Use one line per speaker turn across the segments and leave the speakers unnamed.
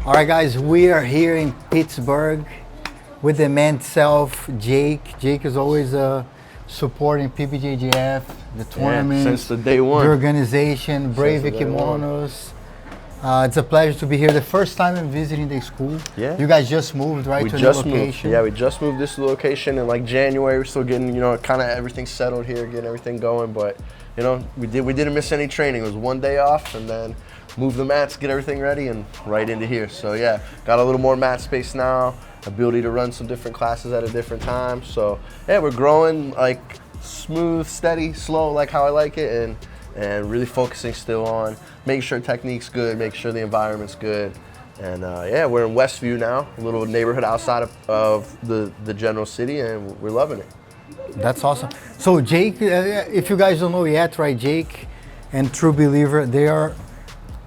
All right, guys, we are here in Pittsburgh with the man himself, Jake. Jake is always supporting PBJJF, the tournament,
since the day one,
the organization, Brave Kimonos. It's a pleasure to be here. The first time I'm visiting the school.
Yeah.
You guys just moved, right, to the location?
Yeah, we just moved this location in like January. We're still getting, kind of everything settled here, getting everything going. But, we didn't miss any training. It was one day off, and then move the mats, get everything ready, and right into here. So yeah, got a little more mat space now, ability to run some different classes at a different time. So yeah, we're growing like smooth, steady, slow, like how I like it, and really focusing still on making sure technique's good, making sure the environment's good. And yeah, we're in Westview now, a little neighborhood outside of the general city, and we're loving it.
That's awesome. So Jake, if you guys don't know yet, right, Jake and True Believer, they are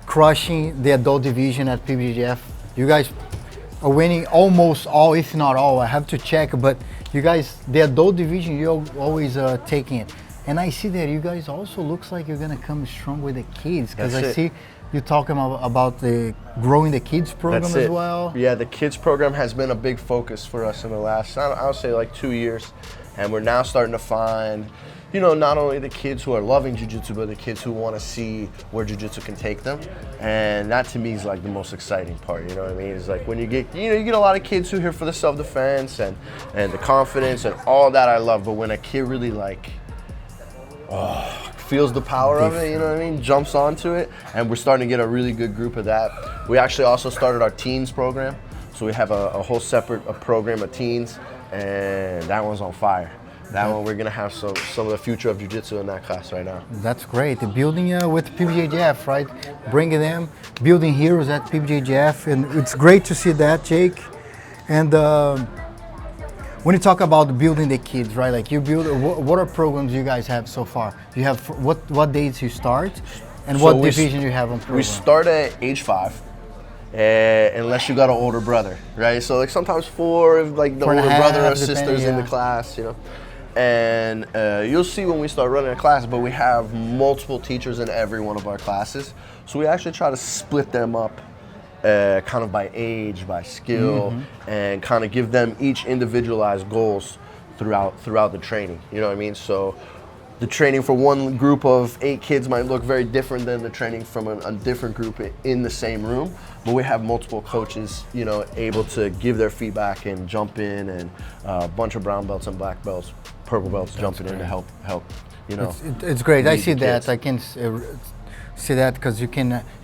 crushing the adult division at PBJJF. You guys are winning almost all, if not all. I have to check, but you guys, the adult division, you're always taking it. And I see that you guys also looks like you're gonna come strong with the kids, because I see you talking about the growing the kids program as well.
Yeah, the kids program has been a big focus for us in the last, I would say like 2 years, and we're now starting to find, not only the kids who are loving jiu-jitsu, but the kids who want to see where jiu-jitsu can take them. And that to me is like the most exciting part, you know what I mean? It's like when you get, you get a lot of kids who are here for the self-defense and the confidence and all that I love, but when a kid really feels the power of it, you know what I mean? Jumps onto it, and we're starting to get a really good group of that. We actually also started our teens program. So we have a whole separate program of teens, and that one's on fire. That one, we're gonna have some of the future of jiu-jitsu in that class right now.
That's great. The building with PBJJF, right? Bringing them, building heroes at PBJJF, and it's great to see that, Jake. And when you talk about building the kids, right? Like you build, what are programs you guys have so far? You have what dates you start, and what division you have on program?
We start at age 5. Unless you got an older brother, right? So like sometimes 4 if like the older brother or sister's in the class, And you'll see when we start running a class, but we have multiple teachers in every one of our classes. So we actually try to split them up kind of by age, by skill, and kind of give them each individualized goals throughout the training. You know what I mean? So the training for one group of 8 kids might look very different than the training from a different group in the same room, but we have multiple coaches, able to give their feedback and jump in, and a bunch of brown belts and black belts, purple belts jumping in to help.
It's great. I see that. I can see that because you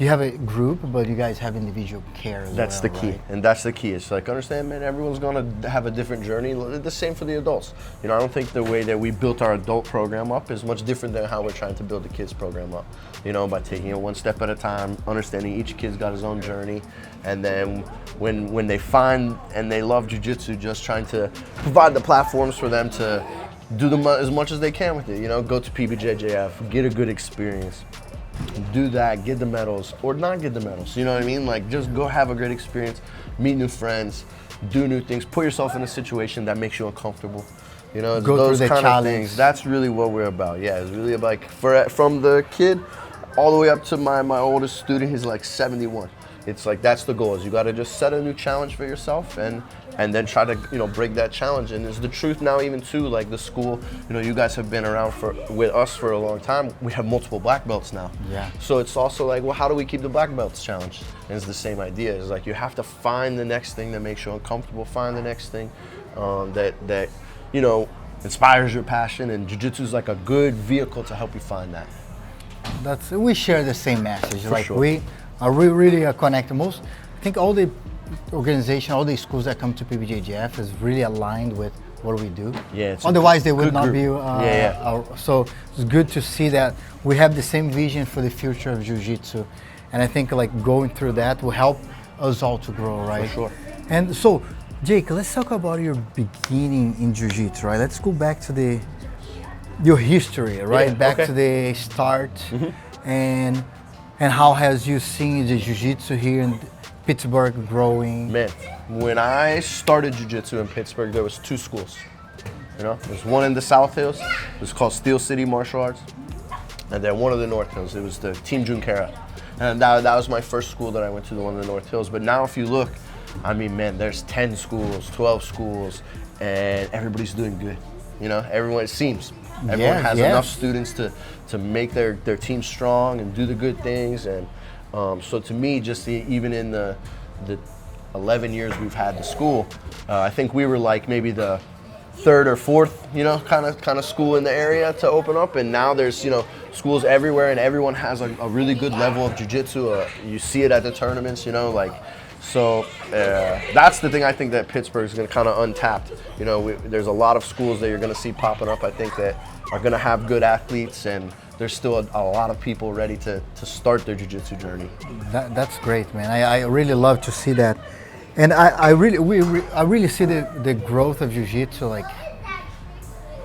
have a group, but you guys have individual care as well.
That's the key,
right?
And that's the key. It's like, understand, man, everyone's gonna have a different journey. The same for the adults. I don't think the way that we built our adult program up is much different than how we're trying to build the kids program up. By taking it one step at a time, understanding each kid's got his own journey, and then when they find and they love jiu-jitsu, just trying to provide the platforms for them to do as much as they can with it. Go to PBJJF, get a good experience. Do that, get the medals, or not get the medals, you know what I mean? Like, just go have a great experience, meet new friends, do new things, put yourself in a situation that makes you uncomfortable.
Go
those
through the
kind
challenge.
of things. That's really what we're about. Yeah, it's really like from the kid all the way up to my oldest student. He's like 71. It's like that's the goal. Is you got to just set a new challenge for yourself and then try to break that challenge. And it's the truth now, even too, like the school. You guys have been around with us for a long time. We have multiple black belts now.
Yeah.
So it's also like, well, how do we keep the black belts challenge? And it's the same idea. It's like you have to find the next thing that makes you uncomfortable. Find the next thing that inspires your passion. And jiu-jitsu is like a good vehicle to help you find that.
We share the same message.
For
like
sure.
We really connected. I think all the organization, all the schools that come to PBJJF is really aligned with what we do.
Yeah.
Otherwise, they would not
group.
be. So it's good to see that we have the same vision for the future of jiu-jitsu, and I think like going through that will help us all to grow, right?
For sure.
And so, Jake, let's talk about your beginning in jiu-jitsu, right? Let's go back to your history, right?
Yeah,
back
okay.
to the start, and how has you seen the jiu-jitsu here in Pittsburgh growing?
Man, when I started jiu-jitsu in Pittsburgh, there was 2 schools. There's one in the South Hills. It was called Steel City Martial Arts. And then one of the North Hills. It was the Team Junkara. And that was my first school that I went to, the one in the North Hills. But now if you look, I mean, man, there's 10 schools, 12 schools, and everybody's doing good. You know, everyone, it seems, everyone has enough students to make their team strong and do the good things. And so to me, just even in the 11 years we've had the school, I think we were like maybe the third or fourth, you know, kind of school in the area to open up. And now there's, you know, schools everywhere, and everyone has a really good level of jiu-jitsu. You see it at the tournaments, you know, like. So that's the thing I think that Pittsburgh is going to kind of untapped. You know, there's a lot of schools that you're going to see popping up, I think, that are going to have good athletes, and there's still a lot of people ready to start their jiu-jitsu journey.
That's great, man. I really love to see that. And I really see the growth of jiu-jitsu. Like,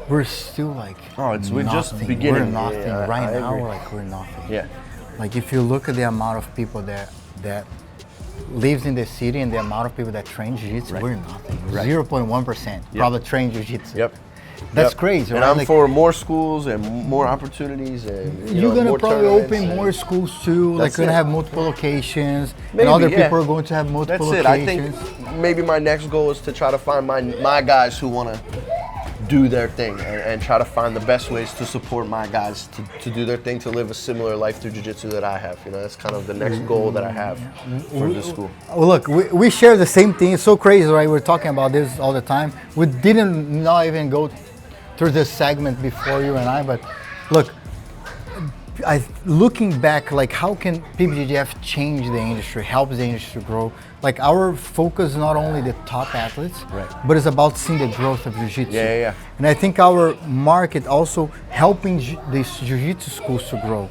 we're still like,
we're just beginning.
We're nothing right now. Like, we're nothing.
Yeah.
Like, if you look at the amount of people that lives in the city and the amount of people that train jiu-jitsu, we're nothing. 0.1% probably train jiu-jitsu.
Yep.
That's crazy,
and
right?
I'm
like,
for more schools and more opportunities, and
you're gonna probably open more schools too. Like, you're gonna have multiple locations, and other people are going to have multiple locations.
I think maybe my next goal is to try to find my guys who want to do their thing, and try to find the best ways to support my guys to do their thing, to live a similar life through jiu-jitsu that I have. You know, that's kind of the next goal that I have for the school.
Well, look, we share the same thing. It's so crazy, right? We're talking about this all the time. We didn't not even go through this segment before you and I, but look, looking back, like, how can PBJJF change the industry, help the industry grow? Like, our focus is not only the top athletes, but it's about seeing the growth of jiu-jitsu.
Yeah.
And I think our market also helping these jiu-jitsu schools to grow.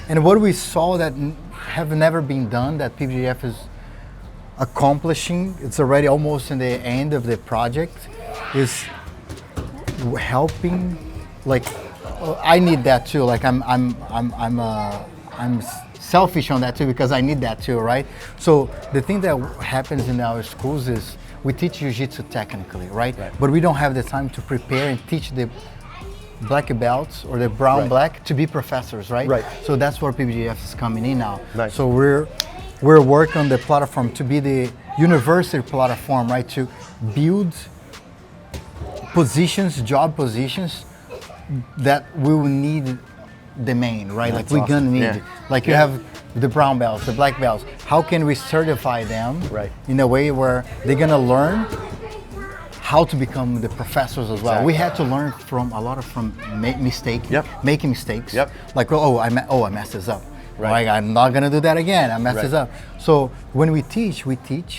And what we saw that have never been done, that PBJJF is accomplishing, it's already almost in the end of the project, is helping. Like, I need that too. Like, I'm selfish on that too, because I need that too, right? So the thing that happens in our schools is we teach jiu-jitsu technically, right? But we don't have the time to prepare and teach the black belts or the brown black to be professors, right? So that's where PBJJF is coming in now. So we're working on the platform to be the university platform, right? To build positions, job positions that we will need the main, right? Like, we're gonna need it. Like, you have the brown belts, the black belts. How can we certify them in a way where they're gonna learn how to become the professors as well? We had to learn from making mistakes. Like, I messed this up. Like, I'm not gonna do that again. I messed this up. So when we teach,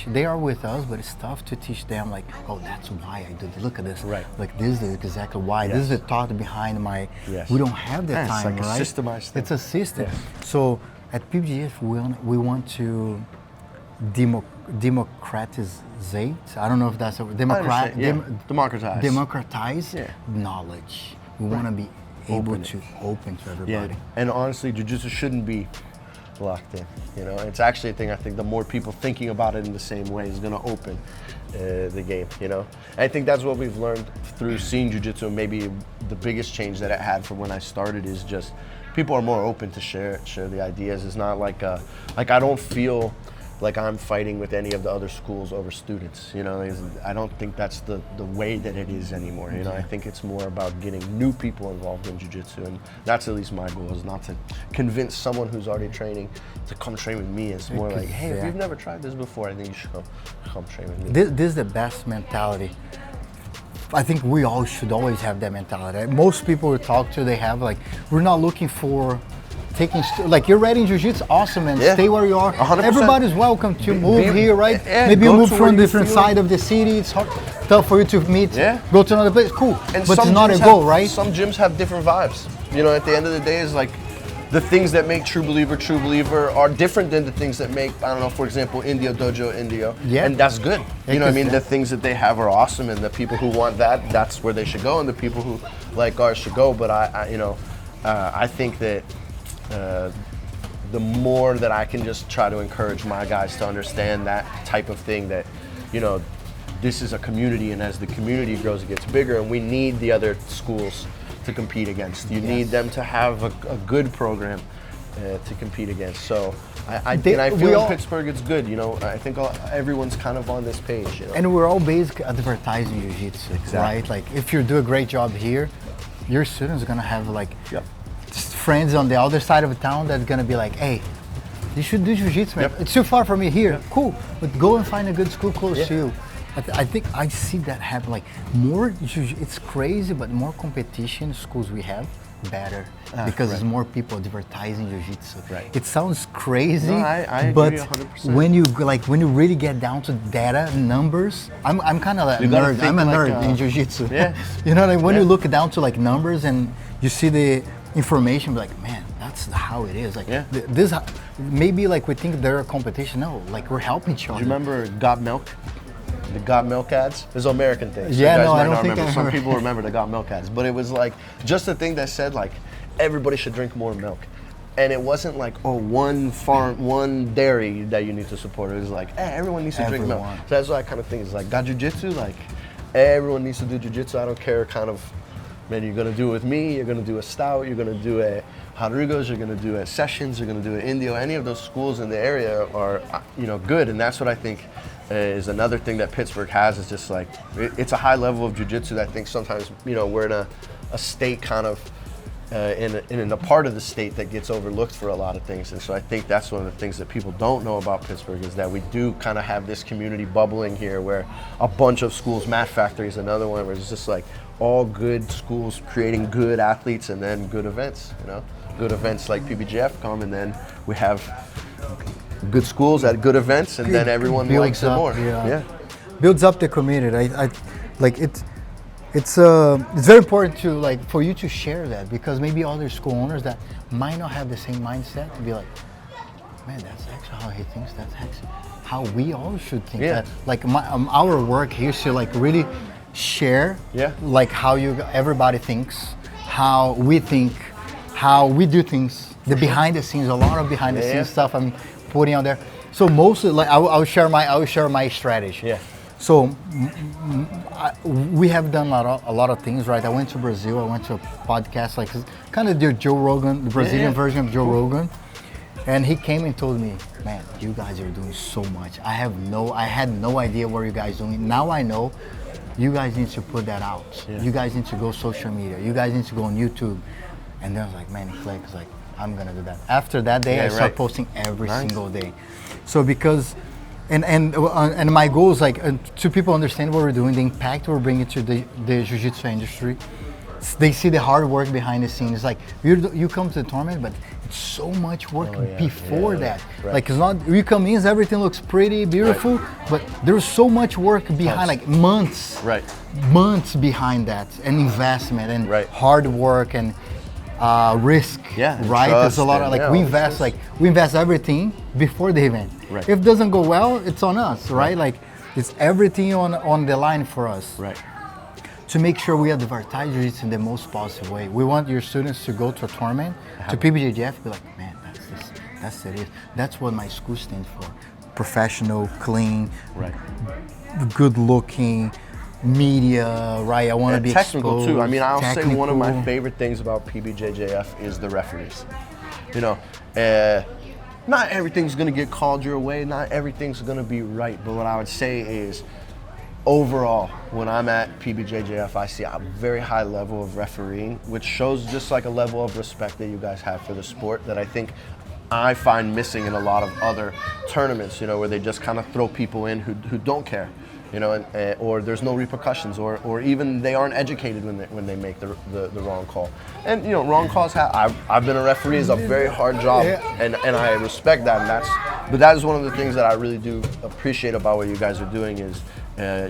they are with us, but it's tough to teach them, like, oh, that's why I did it. Look at this. Like, this is exactly why. This is the thought behind my, we don't have the time,
it's like a systemized thing.
It's a system. So at PBJJF, we want to democratize. I don't know if that's a democratize knowledge. We want to be open to everybody.
And honestly, jiu-jitsu shouldn't be locked in. You know, it's actually a thing. I think the more people thinking about it in the same way is going to open the game. You know, and I think that's what we've learned through seeing jiu-jitsu. And maybe the biggest change that it had from when I started is just people are more open to share the ideas. It's not like I don't feel like I'm fighting with any of the other schools over students. You know, I don't think that's the way that it is anymore. You know, I think it's more about getting new people involved in jiu-jitsu, and that's at least my goal, is not to convince someone who's already training to come train with me. It's more like, hey, if you've never tried this before, I think you should come train with me.
This is the best mentality. I think we all should always have that mentality. Most people we talk to, they have, like, we're not looking for like, you're ready in jiu-jitsu, awesome, and stay where you are.
100%.
Everybody's welcome to move here, right? Maybe you move from a different side of the city. It's tough for you to meet. Go to another place, cool.
And
but it's not a goal, right?
Some gyms have different vibes. You know, at the end of the day, it's like the things that make True Believer are different than the things that make, I don't know, for example, Indio Dojo Indio. And that's good. You know what I mean? The things that they have are awesome, and the people who want that, that's where they should go, and the people who like ours should go. But I think that the more that I can just try to encourage my guys to understand that type of thing, that, you know, this is a community, and as the community grows, it gets bigger, and we need the other schools to compete against. You need them to have a good program to compete against. So I feel in Pittsburgh it's good. You know, I think everyone's kind of on this page. You know?
And we're all basically advertising Jiu-Jitsu, right? Like if you do a great job here, your students are gonna have like friends on the other side of town that's gonna be like, hey, you should do Jiu-Jitsu, man. It's too far from me here. Cool, but go and find a good school close to you. I think I see that happen. Like more, it's crazy, but more competition schools we have, better because there's more people advertising Jiu-Jitsu. Right. It sounds crazy,
no, I agree
but
100%.
when you really get down to data numbers, I'm kind of a nerd. I'm a nerd in Jiu-Jitsu. Yeah. You know, like when you look down to like numbers and you see the information, like man, that's how it is. Like this, maybe like we think they're a competition. No, like we're helping each other.
Do you remember Got Milk? The Got Milk ads? It was an American thing. So
yeah,
you guys
no,
might
I don't
not
think
remember.
I
Some people remember the Got Milk ads, but it was like just a thing that said like everybody should drink more milk, and it wasn't like one farm, one dairy that you need to support. It was like everyone needs to drink milk. So that's what I kind of think is like got Jiu-Jitsu, like everyone needs to do Jiu-Jitsu. I don't care kind of, man, you're gonna do it with me, you're gonna do a Stout, you're gonna do a Rodrigo's, you're gonna do a Sessions, you're gonna do an Indio. Any of those schools in the area are, you know, good, and that's what I think is another thing that Pittsburgh has, is just like it's a high level of Jiu-Jitsu that I think sometimes, you know, we're in a state kind of in a part of the state that gets overlooked for a lot of things. And so I think that's one of the things that people don't know about Pittsburgh, is that we do kind of have this community bubbling here where a bunch of schools, Math Factory is another one, where it's just like all good schools creating good athletes and then good events, you know, good events like PBJF come, and then we have good schools at good events, and then everyone likes it more.
Builds up the community. I like it. It's very important to like for you to share that, because maybe other school owners that might not have the same mindset to be like, man, that's actually how he thinks. That's actually how we all should think. That. Like our work here is to like really share, like how everybody thinks, how we think, how we do things, the behind the scenes, a lot of behind the scenes stuff I'm putting out there. So mostly, like I'll share my strategy. Yeah. So we have done a lot of things, right? I went to Brazil. I went to a podcast, like kind of the Joe Rogan, the Brazilian version of Joe Rogan, and he came and told me, "Man, you guys are doing so much. I had no idea what you guys are doing. Now I know. You guys need to put that out. You guys need to go social media. You guys need to go on YouTube." And then I was like, "Man, Flex, like I'm gonna do that." After that day, I started posting every single day. So because. And my goal is like to people understand what we're doing, the impact we're bringing to the Jiu-Jitsu industry. They see the hard work behind the scenes. Like you come to the tournament, but it's so much work before that. Right. Like it's not, you come in, everything looks pretty, beautiful, but there's so much work behind, like months behind that, and investment and hard work and risk, right? There's a lot of like we invest everything before the event. Right. If it doesn't go well, it's on us, right? Like it's everything on the line for us. Right. To make sure we advertise it in the most positive way. We want your students to go to a tournament, to PBJJF, be like, man, that's it. That's what my school stands for. Professional, clean, good looking, media, right? I want to be
technical
exposed,
too. I mean, I'll say one of my favorite things about PBJJF is the referees. You know, not everything's gonna get called your way, not everything's gonna be right, but what I would say is, overall, when I'm at PBJJF, I see a very high level of refereeing, which shows just like a level of respect that you guys have for the sport that I think I find missing in a lot of other tournaments, you know, where they just kind of throw people in who don't care. You know, or there's no repercussions, or even they aren't educated when they make the wrong call. And you know, wrong calls I've been a referee, is a very hard job, and I respect that. But that is one of the things that I really do appreciate about what you guys are doing, is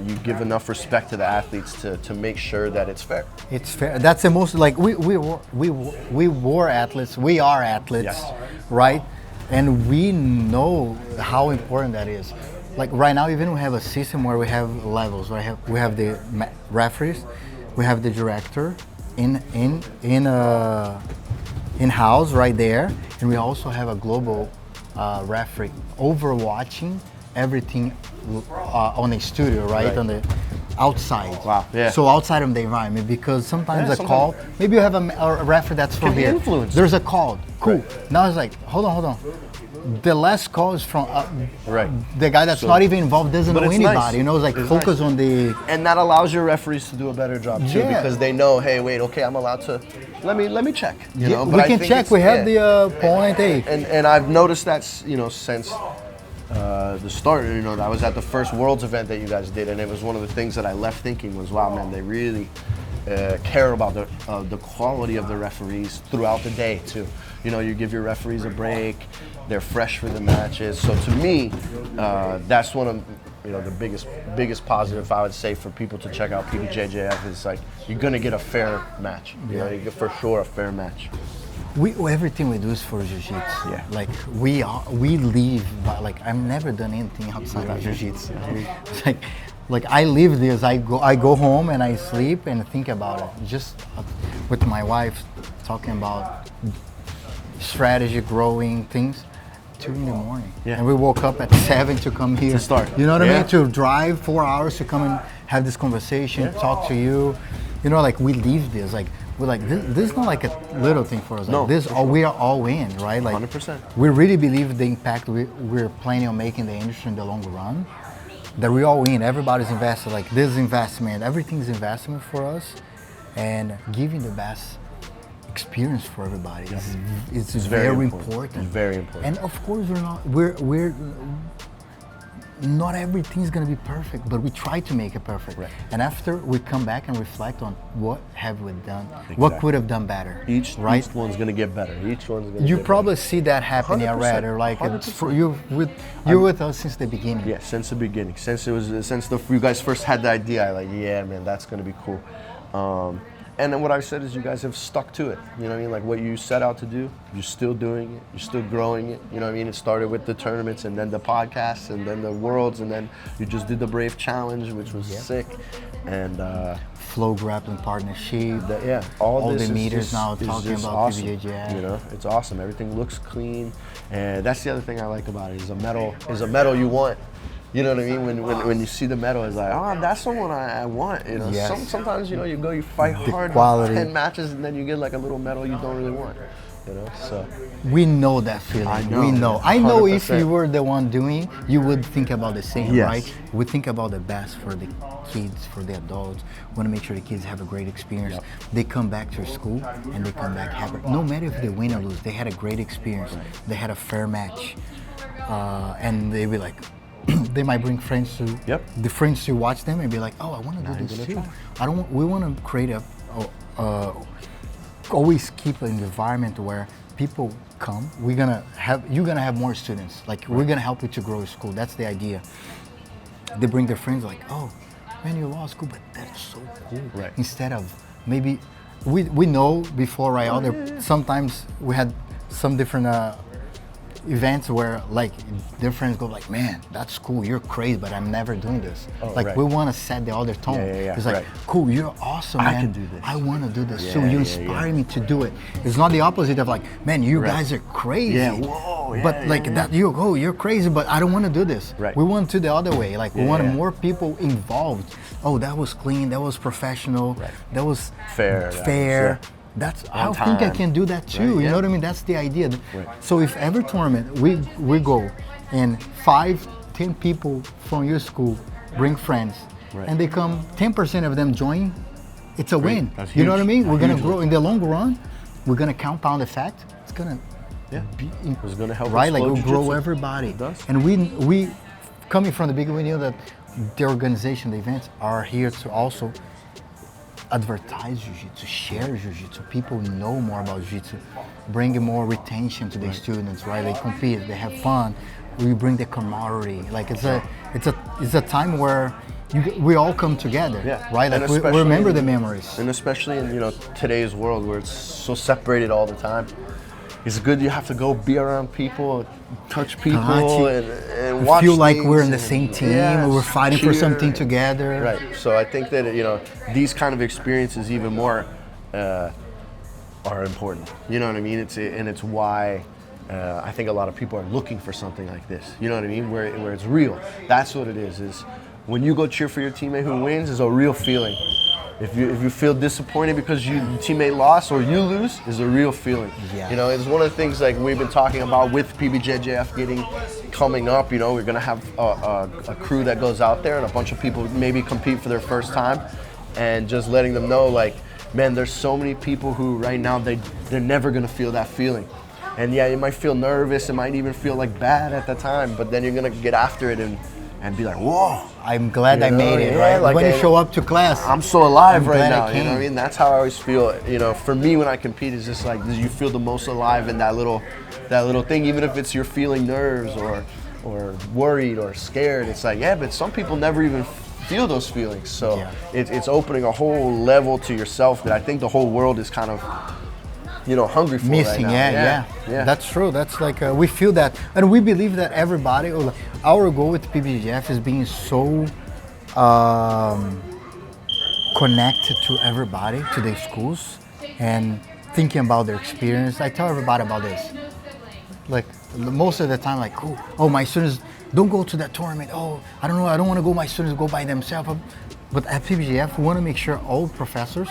you give enough respect to the athletes to make sure that it's fair. It's fair.
That's the most, like we were athletes. We are athletes, right? And we know how important that is. Like right now, even we have a system where we have levels. Right? We have the referees, we have the director in house right there, and we also have a global referee overwatching everything on the studio, right? outside.
Wow, yeah.
So outside of the environment, because sometimes a call, maybe you have a referee that's from here.
Influence.
There's a call. Cool.
Right.
Now it's like, hold on. The last call is from
right.
the guy that's not even involved, doesn't know anybody.
Nice.
You know, it's like focus on the.
And that allows your referees to do a better job too, because they know, hey, wait, okay, I'm allowed to. Let me check. You know,
we can check. We have the point. Hey.
And I've noticed that's since the start. I was at the first Worlds event that you guys did, and it was one of the things that I left thinking was, wow, man, they really care about the quality of the referees throughout the day too. You give your referees a break. They're fresh for the matches. So to me, that's one of the biggest positive I would say for people to check out PBJJF is like you're gonna get a fair match. You get for sure a fair match.
Everything we do is for Jiu-Jitsu.
Yeah.
Like we live by, like I've never done anything outside of Jiu-Jitsu. Like I live this. I go home and I sleep and think about it. Just with my wife talking about strategy, growing things. 2 a.m. And we woke up at 7 to come here
to start.
You know what I mean? To drive 4 hours to come and have this conversation, talk to you. Like we live this. Like we're like this is not like a little thing for us. Like this, we are all in, right? Like
100%.
We really believe the impact we're planning on making the industry in the long run. That we all in. Everybody's invested. Like this investment, everything's investment for us, and giving the best experience for everybody is very important.
It's very important.
And of course we're not everything's gonna be perfect, but we try to make it perfect.
Right.
And after we come back and reflect on what have we done, what could have done better.
Each one's gonna get better. Each one's gonna.
You probably see that happening already. Like it's for you're with us since the beginning.
Yeah, since the beginning. Since you guys first had the idea, yeah, man, that's gonna be cool. And then what I said is you guys have stuck to it. You know what I mean? Like what you set out to do, you're still doing it. You're still growing it. You know what I mean? It started with the tournaments and then the podcasts and then the Worlds and then you just did the Brave Challenge, which was sick. And
Flow Grappling Partnership.
All
the meters now
is
talking about
awesome.
PBJJF.
It's awesome. Everything looks clean. And that's the other thing I like about it is a medal you want. You know what I mean? When you see the medal, it's like, oh, that's the one I want. Sometimes you fight hard, 10 matches, and then you get like a little medal you don't really want. So
we know that feeling. We know. I know if you were the one doing, you would think about the same, right? We think about the best for the kids, for the adults. We want to make sure the kids have a great experience. They come back to school and they come back happy. No matter if they win or lose, they had a great experience. They had a fair match, and they be like. They might bring friends to the friends to watch them and be like, oh, I want to do this too. We want to create always keep an environment where people come. You're gonna have more students. Like we're gonna help you to grow your school. That's the idea. They bring their friends like, oh, man, you lost school, but that's so cool.
Right.
Instead of maybe we know before, right? Sometimes we had some different events where like their friends go like, man, that's cool, you're crazy, but I'm never doing this. We want to set the other tone. It's like, cool, you're awesome, man.
I can do this.
I want to do this too. You inspire me to do it. It's not the opposite of like, man, you guys are crazy. That you're crazy, but I don't want to do this.
Right.
We want to the other way. Like we want more people involved. Oh, that was clean. That was professional.
Right.
That was
fair.
I think I can do that too. You know what I mean? That's the idea. So if every tournament we go and 5-10 people from your school bring friends and they come, 10% of them join, it's a win. You know what I mean? We're gonna grow in the long run. We're gonna compound the fact. It's gonna
it's gonna help.
Right, like we'll grow everybody.
It does.
And we coming from the beginning, we knew that the organization, the events are here to also advertise Jiu-Jitsu, share Jiu-Jitsu, people know more about Jiu-Jitsu, bring more retention to the students, right? They compete, they have fun. We bring the camaraderie. Like it's a time where we all come together, right? Like we remember the memories.
And especially in today's world where it's so separated all the time. It's good you have to go be around people, touch people, and watch.
Feel like we're in the same team, we're fighting for something together.
Right. So I think that these kind of experiences even more are important. You know what I mean? It's why I think a lot of people are looking for something like this. You know what I mean? Where it's real. That's what it is. when you go cheer for your teammate who wins is a real feeling. If you feel disappointed because your teammate lost or you lose, is a real feeling.
Yeah.
You know, it's one of the things like we've been talking about with PBJJF coming up. You know, we're gonna have a crew that goes out there and a bunch of people maybe compete for their first time, and just letting them know, like, man, there's so many people who right now they're never gonna feel that feeling. And yeah, you might feel nervous, it might even feel like bad at the time, but then you're gonna get after it and be like, whoa.
I'm glad I made it, right?
Like
when you show up to class,
I'm so alive right
glad
now,
I
you know what I mean? That's how I always feel. You know, for me when I compete, it's just like you feel the most alive in that little thing, even if it's you're feeling nerves or worried or scared. It's like, yeah, but some people never even feel those feelings. So it's opening a whole level to yourself that I think the whole world is kind of, you know, hungry for
missing.
right now.
Yeah. That's true. That's like we feel that, and we believe that everybody. Our goal with PBJJF is being so connected to everybody, to the schools, and thinking about their experience. I tell everybody about this. Like most of the time, like, oh, my students don't go to that tournament. Oh, I don't know. I don't want to go. My students go by themselves. But at PBJJF, we want to make sure all professors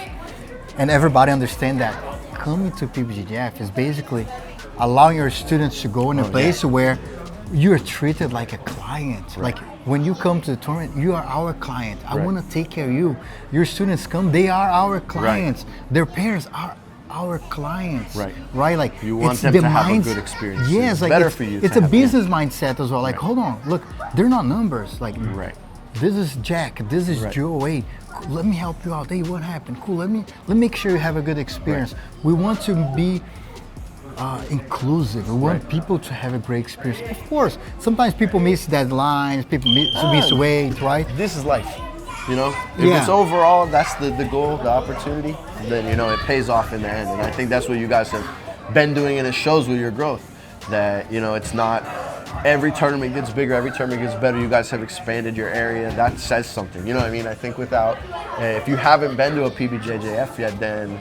and everybody understand that coming to PBJJF is basically allowing your students to go in a place where you're treated like a client. Right. Like when you come to the tournament, you are our client. I want to take care of you. Your students come, they are our clients. Their parents are our clients. Right? Like
you want them to have a good experience.
Yes,
it's
like
better for you.
It's a business mindset as well. Like, hold on, look, they're not numbers. Like, this is Jack, this is Joe. Wait, let me help you out. Hey, what happened? Cool. Let me make sure you have a good experience. We want to be inclusive. We want people to have a great experience. Of course, sometimes people miss deadlines. People miss weight. Right?
This is life. You know, if it's overall, that's the goal, the opportunity, then, you know, it pays off in the end. And I think that's what you guys have been doing, and it shows with your growth. That, you know, it's not every tournament gets bigger, every tournament gets better. You guys have expanded your area. That says something. You know what I mean? I think without, if you haven't been to a PBJJF yet, then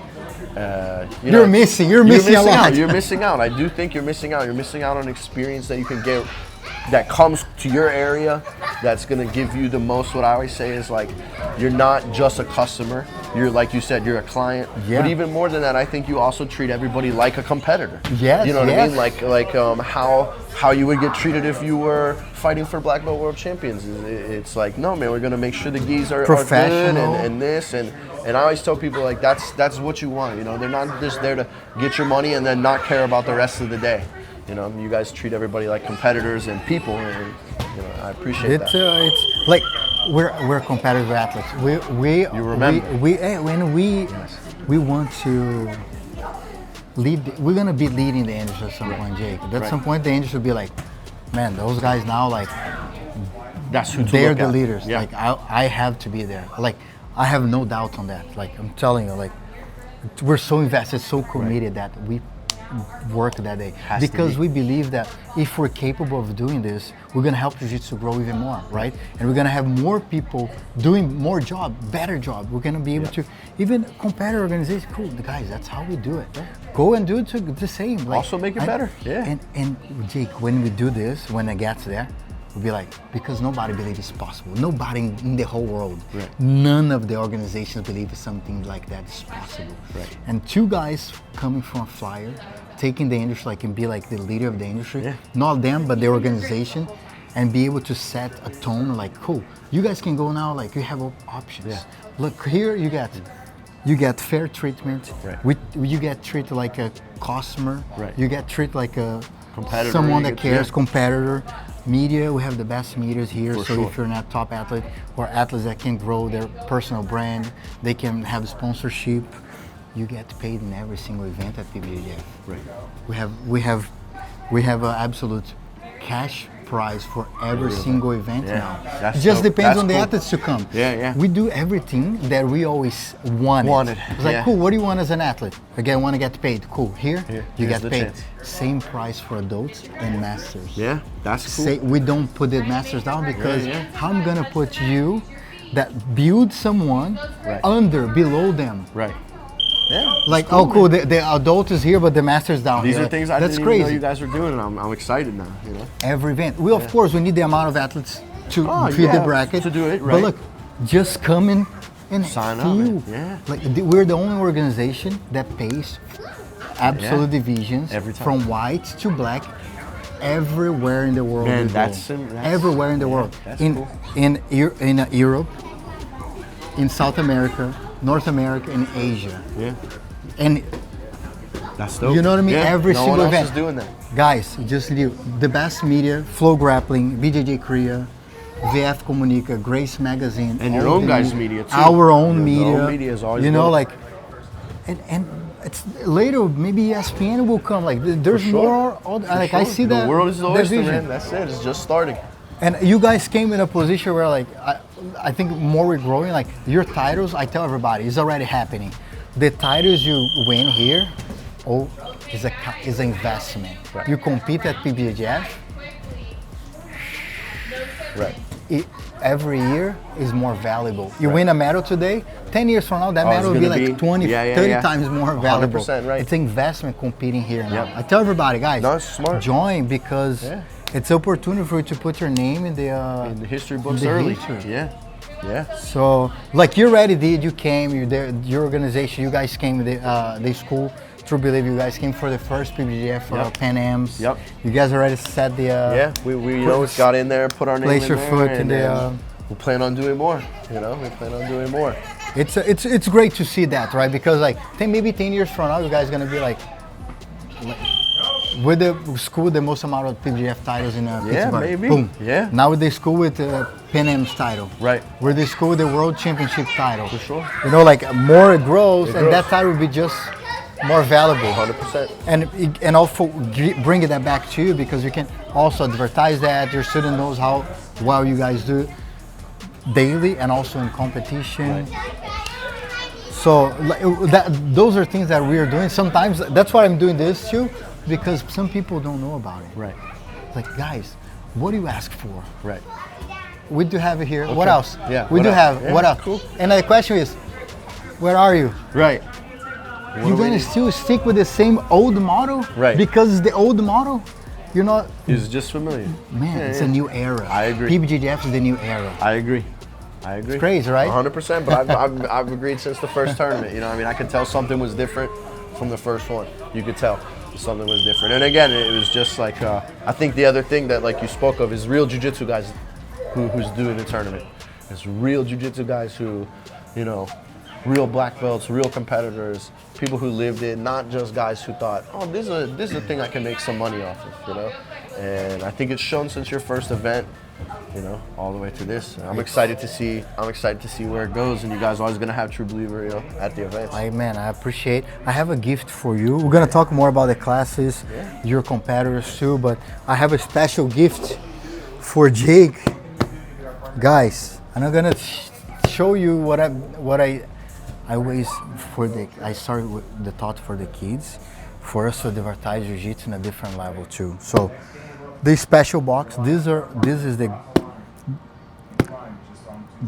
you're missing a lot.
You're missing out. I do think you're missing out. You're missing out on an experience that you can get that comes to your area, that's going to give you the most. What I always say is, like, you're not just a customer. You're, like you said, you're a client. But even more than that, I think you also treat everybody like a competitor.
Yes,
you know what I mean? Like how you would get treated if you were fighting for black belt world champions. It's like, no, man, we're going to make sure the gis are good and this and I always tell people, like, that's what you want. You know, they're not just there to get your money and then not care about the rest of the day. You know, you guys treat everybody like competitors and people, and, you know, I appreciate that.
It's like we're competitive athletes. We want to lead. We're gonna be leading the industry at some point, Jake. At some point, the industry will be like, man, those guys now, like,
that's who
they're the leaders.
Yeah.
Like I have to be there. Like I have no doubt on that. Like I'm telling you, like we're so invested, so committed that we work that day because we believe that if we're capable of doing this, we're going to help Jiu-Jitsu grow even more, right? And we're going to have more people doing more job, better job. We're going to be able to even competitor organizations. Cool, guys, that's how we do it. Go and do it the same. Like,
also make it better.
And Jake, when we do this, when it gets there, we'll be like, because nobody believes it's possible. Nobody in the whole world, none of the organizations believe something like that is possible. And two guys coming from a flyer, taking the industry, like, and be like the leader of the industry, not them, but the organization, and be able to set a tone, like, cool, you guys can go now, like, you have options. Look, here you get fair treatment. You get treated like a customer. You get treated like a competitor, someone that cares, competitor. Media, we have the best medias here. If you're not top athlete or athletes that can grow their personal brand, they can have sponsorship. You get paid in every single event at PBJJF. We have an absolute cash prize for every single event now. It just depends on the athletes to come. We do everything that we always wanted. It's like, cool, what do you want as an athlete? Again, I want to get paid. Cool, here you get paid. Same price for adults and masters.
That's cool.
We don't put the masters down because how I'm going to put you that build someone below them. Like, cool. Oh, cool, the adult is here, but the master's down
here.
These
are things I didn't even know you guys were doing, and I'm excited now, you know?
Every event. Of course, we need the amount of athletes to fit the bracket.
To do it, right.
But look, just come in and
sign
feel.
up. Yeah.
Like we're the only organization that pays absolute divisions
Every time.
from white to black everywhere in the world.
Man,
we go.
that's
everywhere in the world.
That's
in
cool.
in Europe, in South America, North America, and Asia.
Yeah.
And
That's dope.
you know what I mean?
Yeah.
Every
no
single
one else
event.
is doing that.
Guys, just you. The best media, Flow Grappling, BJJ Korea, VF Comunica, Grace Magazine.
And your
all
own
the
guys' media too.
Our own
Your
media.
own media is always
you know,
dope.
like, and it's later maybe ESPN will come. Like, there's
For sure.
more. Like, I see that.
The world is the
that
oyster,
vision.
man. That's it. It's just starting.
And you guys came in a position where, like, I think more we're growing. Like, your titles, I tell everybody, it's already happening. The titles you win here, is an investment.
Right.
You compete at PBJJF.
Right.
Every year is more valuable. You win a medal today, 10 years from now, that medal will be like 20, 30 times more valuable.
100% right.
It's an investment competing here now.
Yep.
I tell everybody, guys,
No, it's smart.
join because it's an opportunity for you to put your name in the
history books
the
early.
history.
Yeah. Yeah.
So, like you already did, you came, your organization, you guys came to the school. True believe you guys came for the first PBJJF Pan Ams.
Yep.
You guys already set the
We got in there, put our name
place
in
your
there,
foot in
and
the.
we plan on doing more. We plan on doing more.
It's great to see that, right? Because like maybe 10 years from now, you guys gonna be like with the school the most amount of PBJJF titles in Pittsburgh.
Maybe.
Boom.
Yeah.
Now with the school with Pan Am's title.
Right.
With the school with the World Championship title.
For sure.
You know, like more it grows,
It
and
grows.
that title will be just more valuable.
100%.
And also bringing that back to you because you can also advertise that. Your student knows how well you guys do daily and also in competition. So those are things that we are doing. Sometimes that's why I'm doing this too, because some people don't know about it.
Right.
Like, guys, what do you ask for?
Right.
We do have it here. What else?
Yeah.
We
what
do
else?
have.
Yeah,
What else?
Cool.
And the question is, where are you?
Right.
You're gonna still stick with the same old model?
Right.
Because it's the old model? You're not.
It's just familiar.
Man, it's a new era.
I agree.
PBJJF is the new era.
I agree. It's
crazy, right?
100%. But I've agreed since the first tournament. You know, what I mean, I could tell something was different from the first one. You could tell something was different. And again, it was just like I think the other thing that like you spoke of is real jiu-jitsu guys who's doing the tournament. It's real jiu-jitsu guys who, you know, real black belts, real competitors, people who lived it, not just guys who thought, oh, this is a thing I can make some money off of, you know. And I think it's shown since your first event, you know, all the way to this. I'm excited to see where it goes, and you guys are always gonna have True Believer, you know, at the events.
Man, I appreciate. I have a gift for you. We're gonna talk more about the classes, your competitors too, but I have a special gift for Jake. Guys, and I'm gonna show you what I always I started with the thought for the kids, for us to advertise Jiu-Jitsu in a different level too. So, this special box. This is the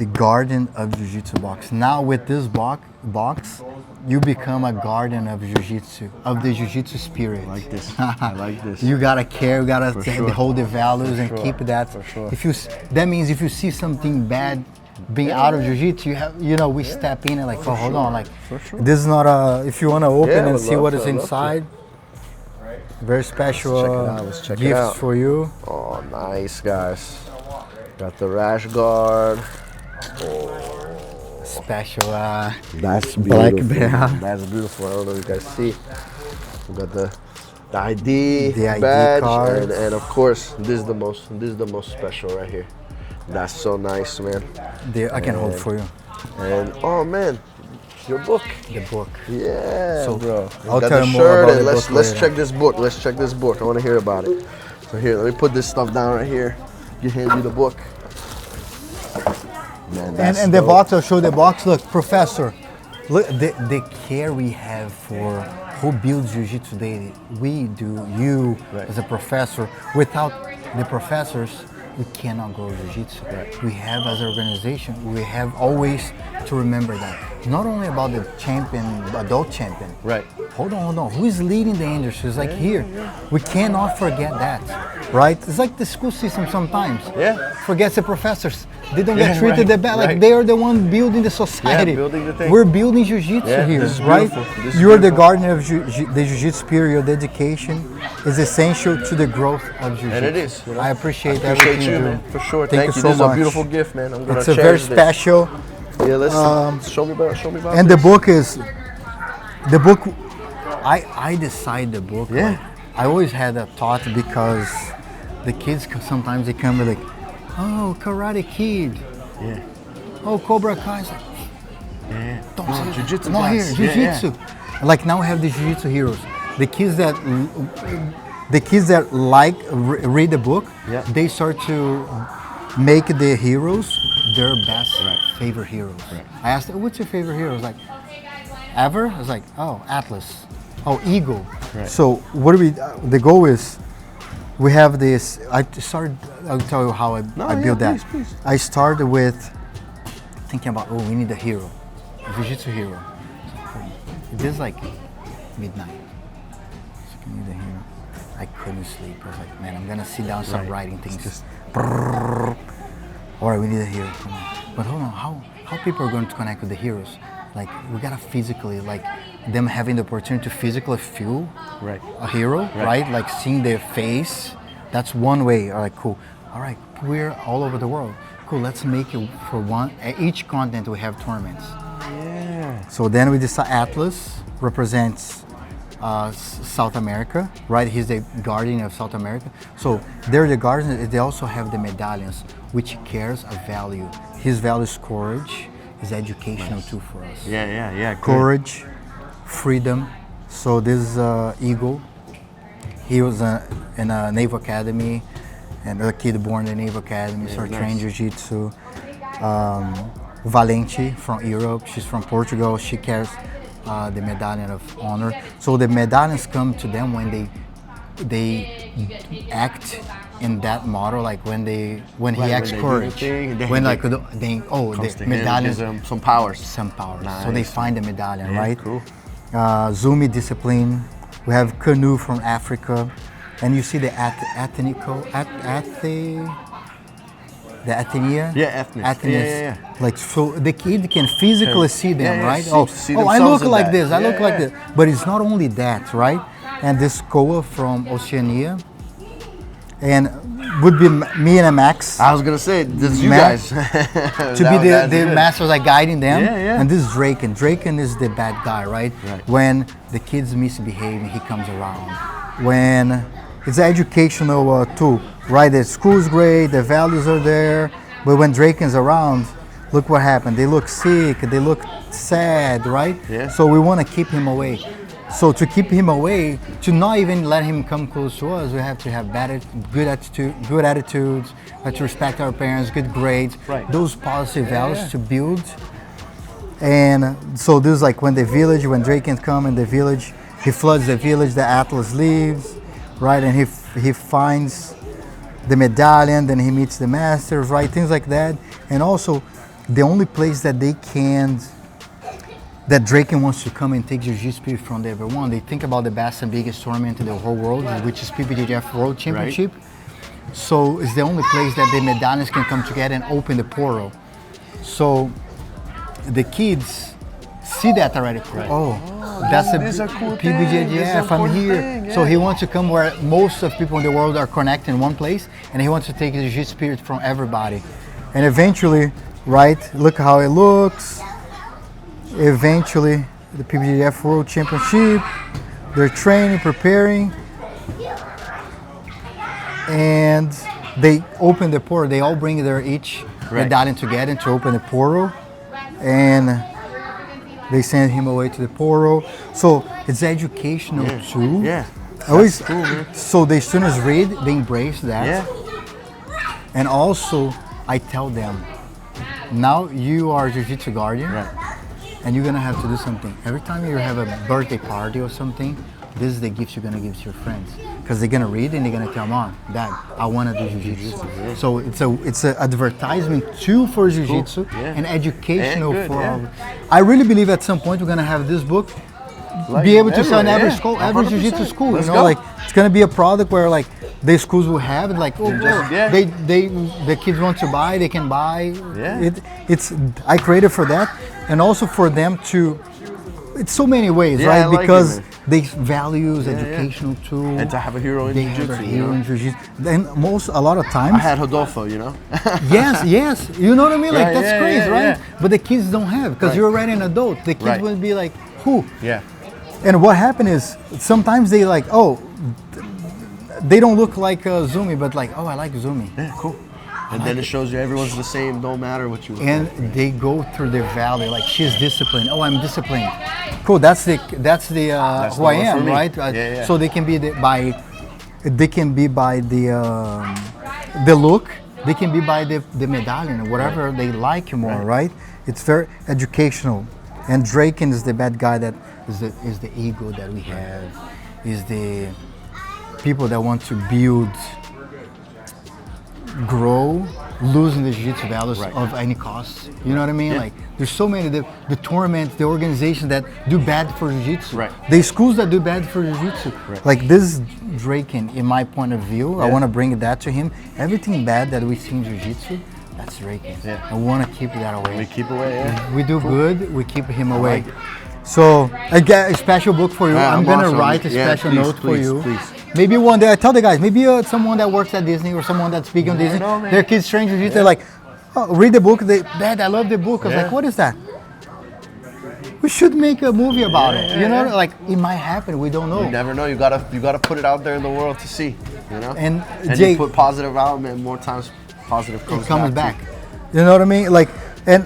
garden of Jiu-Jitsu box. Now with this box, you become a garden of Jiu-Jitsu, of the Jiu-Jitsu spirit.
I like this. I like this.
You gotta care. You gotta
sure.
hold the values and keep that.
For sure.
That means if you see something bad being out of Jiu-Jitsu, we step in and like, oh, hold on, like, this is not a. If you wanna open and see what is inside, very special
Let's check it
gifts
out.
for you.
Oh, nice, guys. Got the rash guard.
Special.
That's
Black
beautiful.
belt.
That's beautiful. I don't know if you guys see. We got the ID,
The ID
badge,
card.
and of course, this is the most special right here. That's so nice, man.
I can hold for you.
And oh man, your book.
The book.
Yeah,
So,
bro.
I'll
Got
tell
the
you more
shirt,
about
and
the
let's
book later.
check this book. Let's check this book. I want to hear about it. So here, let me put this stuff down right here. You hand you the book. Man, that's
And the
dope.
box, I'll show the box. Look, Professor, look the care we have for who builds Jiu-Jitsu daily. We do, you as a professor. Without the professors, we cannot grow Jiu-Jitsu. We have, as an organization, we have always to remember that. It's not only about the champion, adult champion.
Right.
Hold on. Who is leading the industry? It's like here. We cannot forget that, right? It's like the school system sometimes.
Yeah.
Forgets the professors. They don't get treated
right,
the best. Like
right.
they are the one building the society.
Yeah, building the thing.
We're building Jiu-Jitsu here,
this is
right?
beautiful. This is
You're the
beautiful.
guardian of the Jiu-Jitsu period. Your dedication is essential to the growth of Jiu-Jitsu.
And it is. You know?
I appreciate
I
everything
appreciate you,
you do.
man. For sure.
Thank you so
This is
much.
a beautiful gift, man. I'm gonna
It's a very
cherish
special.
This. Yeah, let's show me about.
And the book is the book. I decide the book.
Yeah.
Like, I always had a thought because the kids sometimes they come with like, oh, Karate Kid.
Yeah.
Oh, Cobra Kai. It's like,
Yeah.
don't
No,
say
Jiu-Jitsu
not here.
class.
Jiu-Jitsu. Like now we have the Jiu-Jitsu heroes. The kids that like read the book,
Yeah.
they start to make the heroes their best favorite heroes.
Right.
I asked, what's your favorite hero? I was like, ever? I was like, oh, Atlas. Oh, Eagle.
Right.
So what do we? The goal is, we have this. I'll tell you how I built that.
Please.
I started with thinking about, oh, we need a hero, a Jiu-Jitsu hero. It is like midnight. So we need a hero. I couldn't sleep. I was like, man, I'm gonna sit down and start writing things. All right, we need a hero. Come on. But hold on, how people are going to connect with the heroes? Like, we gotta physically, like, them having the opportunity to physically feel a hero, right? Like seeing their face. That's one way. All right, cool. All right, we're all over the world. Cool, let's make it for one. At each continent we have tournaments.
Yeah.
So then we decide Atlas represents South America, right? He's the guardian of South America. So they're the guardians. They also have the medallions, which carries a value. His value is courage, is educational too for us.
Yeah.
Courage, freedom. So this is Eagle. He was in a Naval Academy, and a kid born in the Naval Academy, started training Jiu-Jitsu. Valente from Europe, she's from Portugal. She carries the medallion of honor. So the medallions come to them when they act in that model, like when he acts courage. When like the medallions,
some powers.
So they find the medallion, right?
Cool.
Zumi discipline. We have canoe from Africa, and you see the the Athenia?
Yeah, ethnic. Yeah.
Like, so the kid can physically see them, right?
See
I look
themselves in
like
that.
this, I look like this. But it's not only that, right? And this Koa from Oceania, and would be me and Max.
I was gonna say, this is you
Max,
guys.
to be the masters, like guiding them.
Yeah.
And this is Draken. Draken is the bad guy, right? When the kids misbehaving, he comes around. When it's an educational tool, right? The school's great, the values are there, but when Draken's around, look what happened. They look sick, they look sad, right?
Yeah.
So we want to keep him away. So to keep him away, to not even let him come close to us, we have to have good attitudes, we have to respect our parents, good grades, those positive values to build. And so this is like when Draken come in the village, he floods the village, the Atlas leaves, right? And he finds the medallion, then he meets the masters, right? Things like that. And also, the only place that Draken wants to come and take Jiu-Jitsu from everyone. They think about the best and biggest tournament in the whole world, which is PBJJF World Championship. So it's the only place that the medallions can come together and open the portal. So the kids see that already. That's a
cool
PBJJF, I'm here. So he wants to come where most of people in the world are connected in one place, and he wants to take the Jiu-Jitsu spirit from everybody. And eventually, right, look how it looks. Eventually, the PBJJF World Championship, they're training, preparing, and they open the portal. They all bring their each medallion together to open the portal, and they send him away to the portal. So it's educational too.
Yeah.
Always.
Cool, man.
So the students read, they embrace that.
Yeah.
And also, I tell them, now you are Jiu-Jitsu guardian. And you're gonna have to do something. Every time you have a birthday party or something, this is the gift you're gonna give to your friends. because they're gonna read and they're gonna tell mom, dad, I want to do jiu-jitsu. So it's a advertisement too for jiu-jitsu and educational for all. I really believe at some point we're gonna have this book be able to sell in every school, every jiu-jitsu school.
Let's
you know,
go.
like it's gonna be a product where like the schools will have it, like the kids want to buy, they can buy. It's I created for that, and also for them to. It's so many ways, right?
Like
because they values educational too,
and to have a hero in jiu-jitsu.
And a lot of times
I had Rodolfo, you know.
yes, you know what I mean. Like that's crazy, right?
Yeah.
But the kids don't have because you're already an adult. The kids will be like, who?
Yeah.
And what happened is sometimes they like, oh, they don't look like Zumi, but like, oh, I like Zumi.
Yeah, cool. And then it shows you everyone's the same, don't matter what you look
and
like.
they go through their value, like she's disciplined. Oh, I'm disciplined. Cool. That's the who I am, right? So they can be by the look. They can be by the medallion or whatever they like more, right? It's very educational. And Draken is the bad guy that is the ego that we have, is the people that want to build, grow, losing the jiu-jitsu values of any cost. You know what I mean? Like there's so many the tournaments, the organizations that do bad for jiu-jitsu. The schools that do bad for jiu-jitsu. Like this Draken, in my point of view, I want to bring that to him. Everything bad that we see in jiu-jitsu, that's Draken. I want to keep that away.
We keep away,
We do good, we keep him away. So I get a special book for you. I'm gonna write a special note for you. Maybe one day, I tell the guys, maybe someone that works at Disney or someone that's speaking on Disney, their kids train jiu-jitsu, they're like, oh, read the book. Dad, I love the book. I was like, what is that? We should make a movie about it. You know, like it might happen. We don't know.
You never know. You gotta put it out there in the world to see. You know. And
Jake,
you put positive out, man. More times, positive comes back.
You know what I mean? Like, and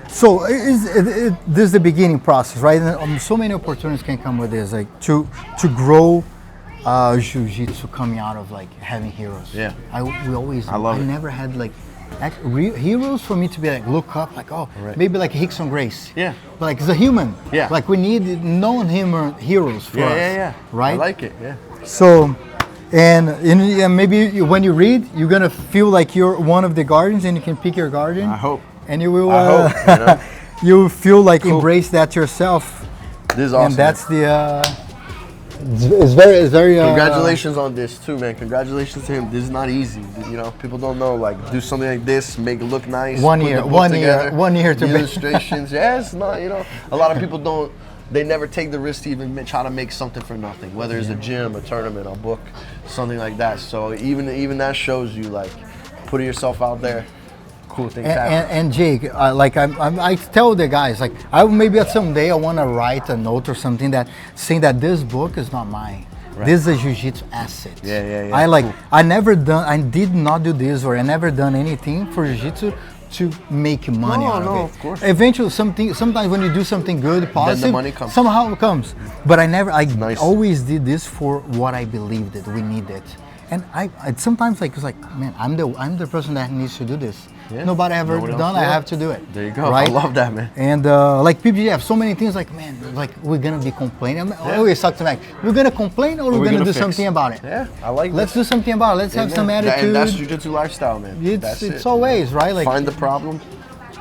so this is the beginning process, right? And so many opportunities can come with this, like to grow. Jiu-jitsu coming out of like having heroes. I never had like heroes for me to be like look up, like maybe like Rickson Grace. But like it's a human. Like we need non-human heroes for us. Right.
I like it.
So, and maybe when you read, you're gonna feel like you're one of the guardians, and you can pick your guardian.
I hope.
And you will.
I hope. You know?
You feel like embrace that yourself.
This is awesome.
And that's the. It's very.
Congratulations on this too, man. Congratulations to him. This is not easy. You know, people don't know. Like, do something like this, make it look nice.
1 year to
the illustrations. It's not. You know, a lot of people don't. They never take the risk to even try to make something for nothing. Whether it's a gym, a tournament, a book, something like that. So even that shows you like putting yourself out there. Cool things happen.
And Jake, like I tell the guys, like maybe someday I want to write a note or something that saying that this book is not mine. This is a jiu-jitsu asset. I did not do this, or I never done anything for jiu-jitsu to make money out of it.
Of course.
Eventually, sometimes when you do something good, positive,
then the money comes.
Somehow it comes. But I always did this for what I believed that we needed. And I sometimes like it's like, man, I'm the person that needs to do this. Nobody ever done. I have to do it.
There you go.
Right?
I love that, man.
And like PBJJF, so many things. Like, man, like we're gonna be complaining. I always talk to Mac. We're gonna complain, or we're gonna do something about it.
Yeah, I like.
Let's do something about it. Let's have some attitude.
And that's jiu-jitsu lifestyle, man.
It's always right. Like
find the problem,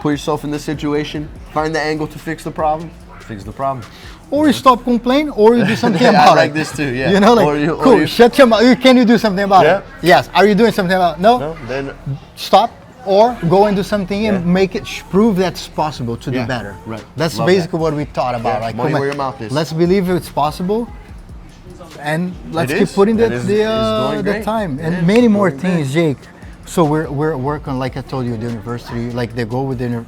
put yourself in the situation, find the angle to fix the problem, fix the problem.
Or you stop complaining, or you do something about it.
I like this too. Yeah.
You know, like cool. Shut your mouth. Can you do something about it? Yes. Are you doing something about it? No. Then stop. Or go and do something and make it prove that's possible to do better.
Right.
That's basically what we thought about. Like,
money where your mouth is.
Let's believe it's possible, and let's keep putting the time and many more things, Jake. So we're working, like I told you, the university. Like the goal with the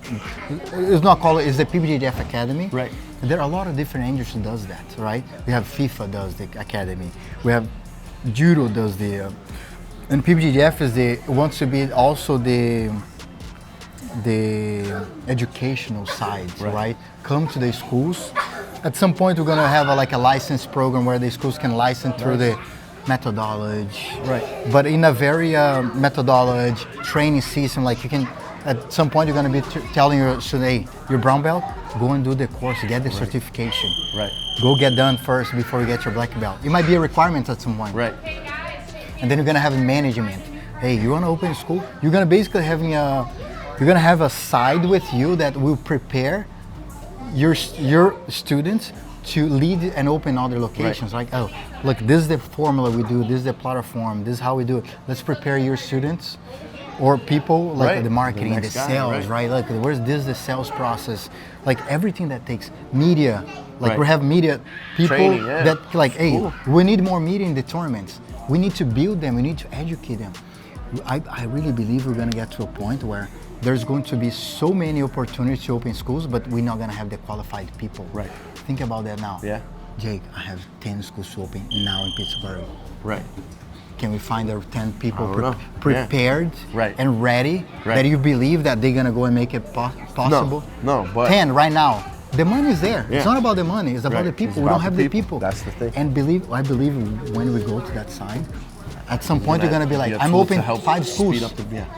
it's not called it's the PBJJF Academy.
Right.
There are a lot of different industries does that, right? We have FIFA does the academy. We have Judo does the. And PBJJF wants to be also the educational side, right? Come to the schools. At some point, we're gonna have a license program where the schools can license through the methodology, right? But in a very methodology training system, like you can at some point you're going to be telling your student, hey, you're brown belt, go and do the course, get the certification.
Right.
Go get done first before you get your black belt. It might be a requirement at some point.
Right.
And then you're going to have management. Hey, you want to open a school? You're going to basically have a side with you that will prepare your students to lead and open other locations. Like, oh, look, this is the formula we do, this is the platform, this is how we do it. Let's prepare your students or people like the marketing, the sales, right? Like, where's this the sales process? Like everything that takes media. Like we have media people
training,
that like, hey, we need more media in the tournaments. We need to build them, we need to educate them. I really believe we're gonna get to a point where there's going to be so many opportunities to open schools, but we're not gonna have the qualified people.
Right.
Think about that now.
Yeah.
Jake, I have 10 schools to open now in Pittsburgh.
Right.
Can we find our 10 people
prepared
and ready that you believe that they're gonna go and make it possible?
No, but
10 right now. The money is there. Yeah. It's not about the money, it's about the people. We don't have the people.
That's the thing.
And I believe when we go to that side, at some point you're gonna be like, I'm opening 5 schools.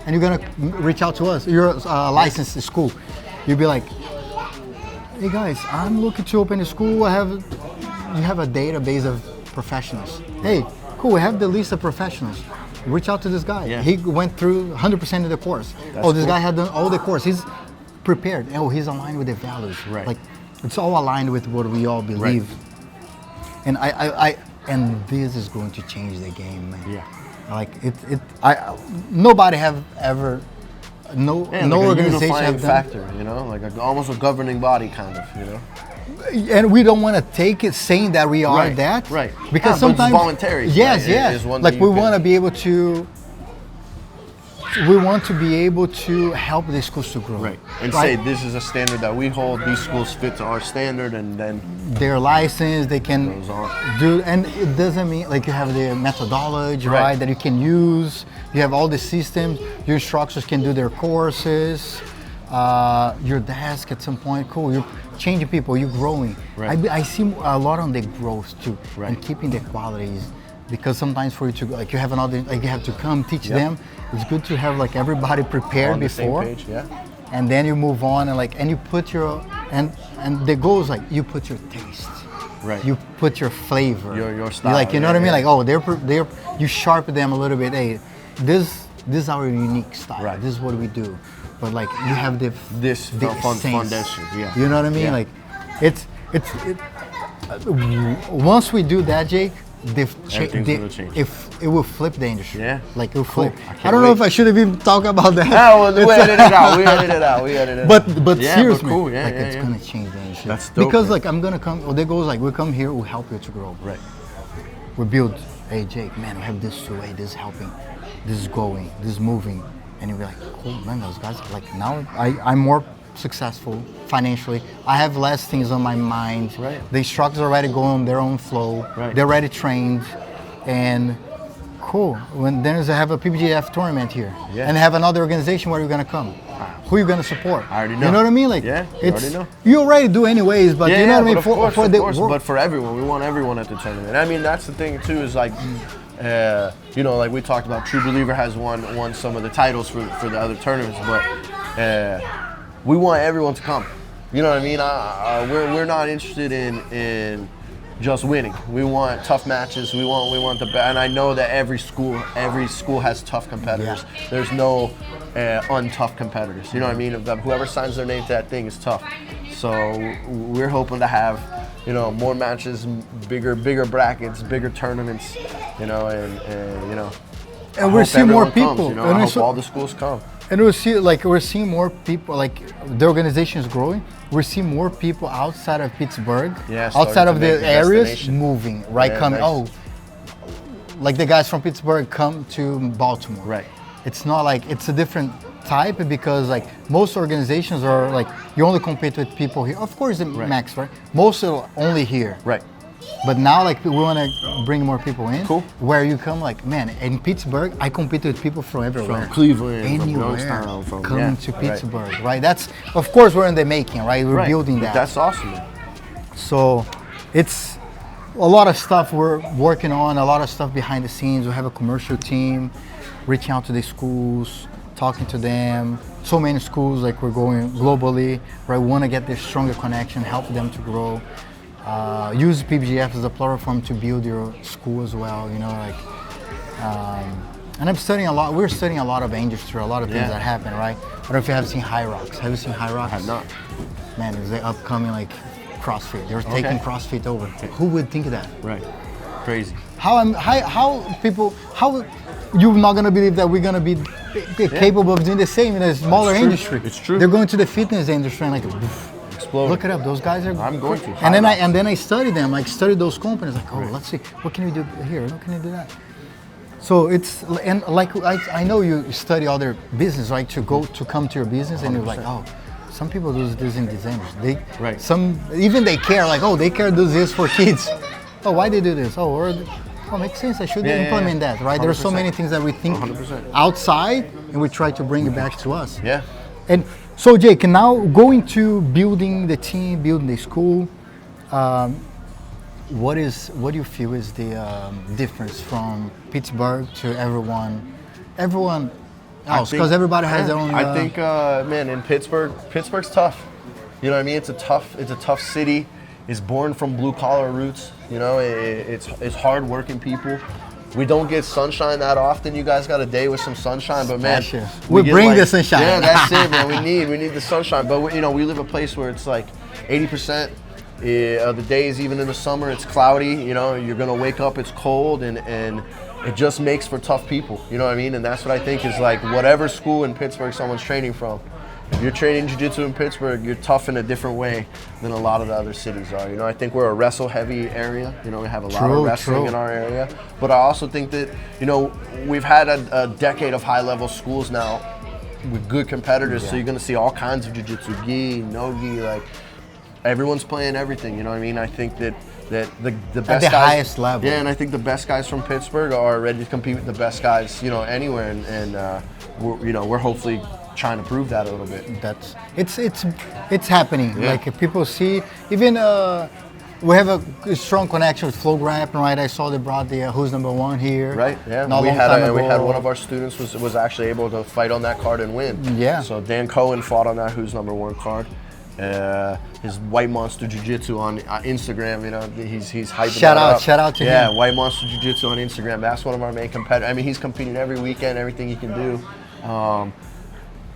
And you're gonna reach out to us. You're a licensed school. You'll be like, hey guys, I'm looking to open a school. You have a database of professionals. Hey, cool, we have the list of professionals. Reach out to this guy. Yeah. He went through 100% of the course. This guy had done all the course. He's prepared. Oh, he's aligned with the values. Right. Like, it's all aligned with what we all believe. And and this is going to change the game, man. Yeah. Like nobody have ever. No
like
organization
a
have done.
Factor, you know, like almost a governing body kind of, you know.
And we don't want to take it saying that we are that,
right?
Because sometimes
it's voluntary.
Yes, yes. Like we want to be able to. We want to be able to help the schools to grow,
right? And say this is a standard that we hold. These schools fit to our standard, and then
they're licensed. They can do, and it doesn't mean like you have the methodology, right? That you can use. You have all the systems. Your instructors can do their courses. Your desk at some point, cool. You're changing people. You're growing. Right. I see a lot on the growth too, and keeping the qualities. Because sometimes for you to like you have to come teach them. It's good to have like everybody prepared
on the
before,
same page,
and then you move on and you put your and the goal is like you put your taste, right? You put your flavor,
your style,
like you know what I mean? Like they're you sharpen them a little bit. Hey, this is our unique style. Right. This is what we do, but like you have the
foundation. Yeah.
You know what I mean? Like it's once we do that, Jake. If it will flip the industry. Yeah. Like it will flip. I don't know if I should have even talked about that.
No, we edited it out. We edited it out.
But seriously, cool. It's gonna change the industry.
That's dope.
Because like I'm gonna come. They goes like we come here, we'll help you to grow.
Right.
We build. Hey Jake, man, we have this too. Hey, this is helping. This is going. This is moving. And you'll be like, cool, man. Those guys like now I'm more successful financially. I have less things on my mind. Right. The instructors are already going on their own flow. Right. They're already trained, and cool. When then I have a PBJJF tournament here, and have another organization where you're gonna come. Who you gonna support?
I already know.
You know what I mean? Like,
you already know.
You already do anyways, but you know what I mean.
Of course, but for everyone, we want everyone at the tournament. I mean, that's the thing too. Is like. You know, like we talked about, True Believer has won some of the titles for the other tournaments, but we want everyone to come. You know what I mean? We're not interested in just winning. We want tough matches. We want the best. And I know that every school has tough competitors. Yeah. There's no untough competitors. You know what I mean? Whoever signs their name to that thing is tough. So we're hoping to have, you know, more matches, bigger brackets, bigger tournaments, you know, and you know.
And we're seeing more people.
Comes, you know, I hope all the schools come.
And we're seeing more people, like the organization is growing. We're seeing more people outside of Pittsburgh, outside of the areas moving, right? Coming. Nice. Like the guys from Pittsburgh come to Baltimore. Right. It's not like it's a different type because like most organizations are like you only compete with people here. Of course, the max, right? Most are only here. Right. But now, like, we want to bring more people in. Cool. Where you come, like, man, in Pittsburgh, I compete with people from everywhere.
From Cleveland,
anywhere,
from Youngstown,
coming to Pittsburgh, right? That's, of course, we're in the making, right? We're building that.
That's awesome.
So, it's a lot of stuff we're working on, a lot of stuff behind the scenes. We have a commercial team, reaching out to the schools, talking to them, so many schools, like we're going globally, right? We want to get this stronger connection, help them to grow. Use PBJF as a platform to build your school as well, you know, like. And I'm studying a lot. We're studying a lot of industry, a lot of things that happen, right? I don't know if you have seen High Rocks. Have you seen High Rocks?
I have not.
Man, it's the upcoming like CrossFit. They're taking CrossFit over. Who would think of that?
Right. Crazy.
How you're not gonna believe that we're gonna be capable of doing the same in a smaller industry.
It's true.
They're going to the fitness industry and like
Explode.
look it up. Those guys are.
I'm going to.
And then I study them, like study those companies. Like, oh, let's see, what can we do here? What can we do that? So it's, and like I know you study other business, right? To come to your business, and you're like, oh, some people do this in designers. Even they care, like, oh, they care do this for kids. Oh, why they do this? Makes sense. I should implement that, right? 100%. There are so many things that we think 100%. Outside, and we try to bring it back to us.
Yeah.
And so, Jake, now going to building the team, building the school. What do you feel is the difference from Pittsburgh to everyone else? Because everybody has their own.
I think, man, in Pittsburgh's tough. You know what I mean? It's a tough city. It's born from blue collar roots. You know, it's hard working people. We don't get sunshine that often. You guys got a day with some sunshine, but man,
we bring the sunshine.
Yeah, that's it, man. We need the sunshine. But you know, we live a place where it's like 80%. The days, even in the summer, it's cloudy. You know, you're gonna wake up, it's cold, and it just makes for tough people. You know what I mean? And that's what I think is like whatever school in Pittsburgh someone's training from. If you're training jiu-jitsu in Pittsburgh, you're tough in a different way than a lot of the other cities are. You know, I think we're a wrestle-heavy area. You know, we have a lot of wrestling in our area. But I also think that, you know, we've had a decade of high-level schools now with good competitors. So you're gonna see all kinds of jiu-jitsu, gi, no gi, like. Everyone's playing everything, you know what I mean? I think that the best
at the
guys,
highest level.
Yeah, and I think the best guys from Pittsburgh are ready to compete with the best guys, you know, anywhere, and we're hopefully trying to prove that a little bit.
It's happening. Yeah. Like people see, even we have a strong connection with Flow Grappling, right? I saw they brought the Who's Number One here.
Right. Yeah. We had one of our students was actually able to fight on that card and win.
Yeah.
So Dan Cohen fought on that Who's Number One card. His White Monster Jiu-Jitsu on Instagram, you know, he's hyping that up.
Shout out to him.
Yeah, White Monster Jiu-Jitsu on Instagram. That's one of our main competitors. I mean, he's competing every weekend, everything he can do.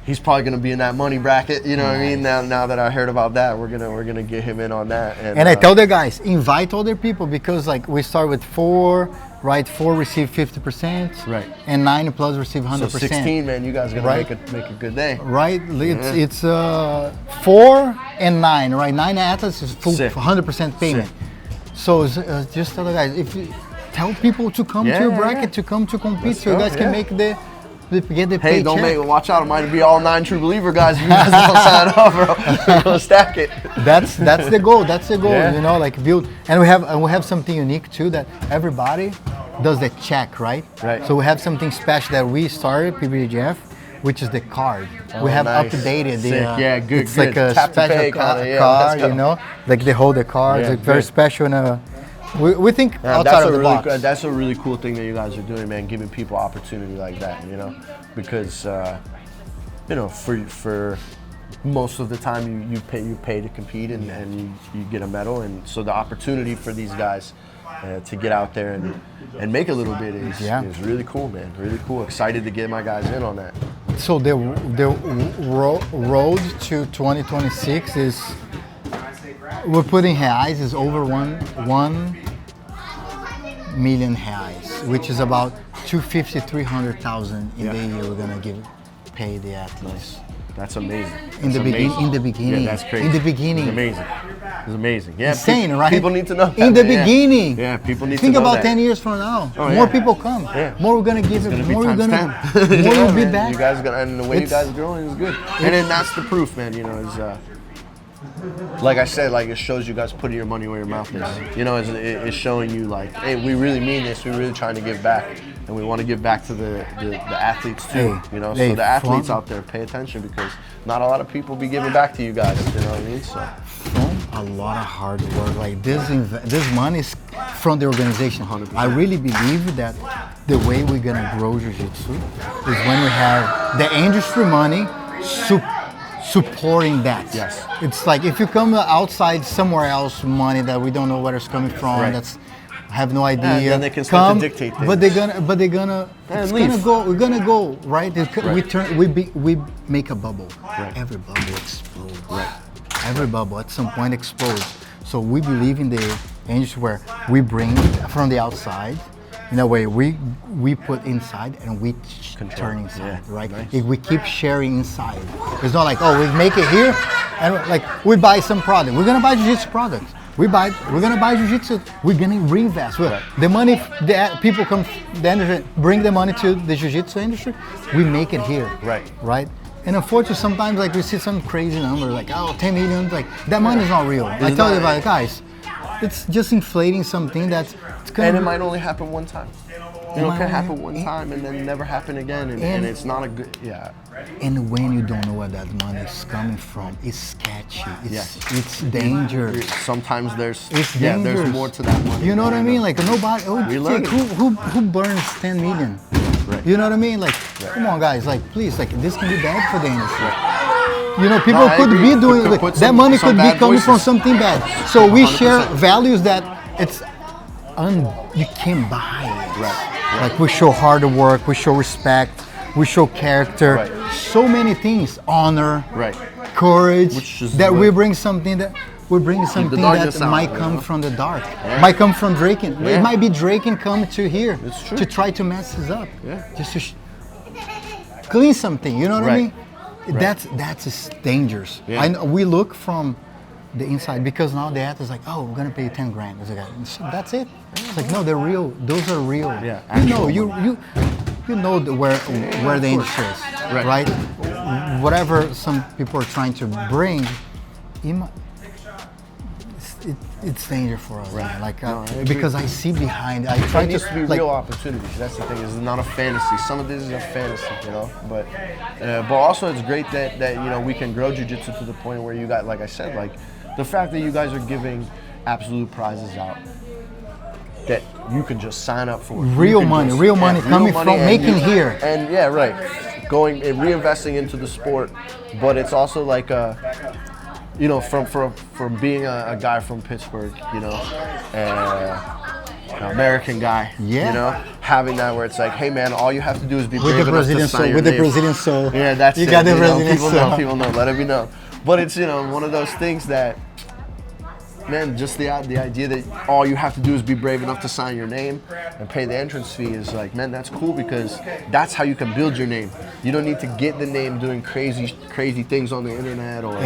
He's probably going to be in that money bracket, you know what I mean? Now that I heard about that, we're gonna get him in on that.
And I tell the guys, invite other people, because like we start with 4, right? 4 receive 50%,
right? And
9 plus receive 100%.
So 16, man, you guys are gonna make a good day,
right? It's 4 and 9, right? 9 athletes is full 100% payment. Sick. So just tell the guys, if you tell people to come to your bracket, to come to compete, so you guys can make get the paycheck.
Hey, watch out! It might be all 9 true believer guys. If you guys don't sign up, bro, we're gonna stack it.
That's the goal. That's the goal.
Yeah.
You know, like build. And we have something unique too, that everybody does the check, right?
Right.
So we have something special that we started, PBJJF, which is the card. We have updated the.
Good.
It's like a
Tap
special card, you know, like they hold the cards.
Yeah,
it's very special and. We think outside of the box.
That's a really cool thing that you guys are doing, man. Giving people opportunity like that, you know, because you know, for most of the time you pay to compete and you get a medal, and so the opportunity for these guys to get out there and make a little bit is really cool, man. Really cool. Excited to get my guys in on that.
So the road to 2026 is. We're putting reais is over 1 million reais, which is about 250,000-300,000 in the year. We're gonna pay the athletes.
That's amazing.
In the beginning.
Yeah, that's crazy.
In the beginning.
It's amazing. Yeah,
insane, right?
People need to know that.
In the beginning.
Yeah, people need to
think
know
about
that.
10 years from now.
Oh,
more people come.
Yeah.
More we're gonna give it. More we're gonna.
More
you'll be back.
You guys are gonna, and the way you guys are growing is good. And then that's the proof, man. You know, is like I said, like it shows you guys putting your money where your mouth is. You know, it's showing you like, hey, we really mean this. We're really trying to give back, and we want to give back to the athletes too. You know, so the athletes out there, pay attention, because not a lot of people be giving back to you guys. You know what I mean? So
from a lot of hard work, like this money is from the organization.
100%.
I really believe that the way we're gonna grow jiu-jitsu is when we have the industry money supporting that.
Yes.
It's like if you come outside somewhere else, money that we don't know where it's coming from.
Right.
That's have no idea.
And then they can start to dictate things.
But they're gonna. It's
leave.
gonna go. We're gonna go right.
Right.
We make a bubble.
Right.
Every bubble explodes.
Right.
Every bubble at some point explodes. So we believe in the industry where we bring from the outside. In a way, we put inside and we turn inside, right?
Nice.
If we keep sharing inside. It's not like, oh, we make it here, and like we buy some product. We're gonna buy Jiu-Jitsu products. We're gonna buy Jiu-Jitsu. We're gonna reinvest.
Right.
The money, the people come, the industry, bring the money to the Jiu-Jitsu industry. We make it here,
Right.
Right. And unfortunately, sometimes like we see some crazy number, like 10 million, like that money is not real. I tell you about it, guys. It's just inflating something that's gonna.
And it might only happen one time. You know, it can happen one time and then never happen again, and it's not a good. Yeah.
And when you don't know where that money is coming from, it's sketchy. It's dangerous.
Sometimes there's
dangerous.
there's more to that money.
You know what I mean? Like nobody. Who burns 10 million?
Right.
You know what I mean? Like, come on, guys. Like, please, like this can be bad for the industry. You know, people could be doing that. Money could be coming from something bad. So we 100%. Share values that you can't buy it.
Right.
Like we show hard work, we show respect, we show character.
Right.
So many things, honor,
right.
courage. That we bring something that might come from the dark.
Yeah.
Might come from drinking.
Yeah.
It might be drinking come to here
It's true.
to try to mess us up.
Yeah.
Just to clean something. You know what I mean?
Right.
That's dangerous.
Yeah.
We look from the inside because now the athlete's like, oh, we're gonna pay 10 grand. It's like, so that's it. It's like, no, they're real. Those are real.
Yeah,
you know where the industry is, right? Whatever some people are trying to bring, it's danger for us. Right. Like because I see behind. I try
to be real opportunities. That's the thing. It's not a fantasy. Some of this is a fantasy, you know. But also it's great that you know we can grow jiu-jitsu to the point where you got, like I said, like the fact that you guys are giving absolute prizes out that you can just sign up for.
Real money coming from making here.
And going and reinvesting into the sport. But it's also like you know, from being a guy from Pittsburgh, you know, an American guy, you know, having that where it's like, hey man, all you have to do is be brave enough to sign your name.
The Brazilian soul.
Yeah, that's it.
You got the Brazilian soul.
People know, let it be known. But it's, you know, one of those things that, man, just the idea that all you have to do is be brave enough to sign your name and pay the entrance fee is like, man, that's cool because that's how you can build your name. You don't need to get the name doing crazy things on the internet or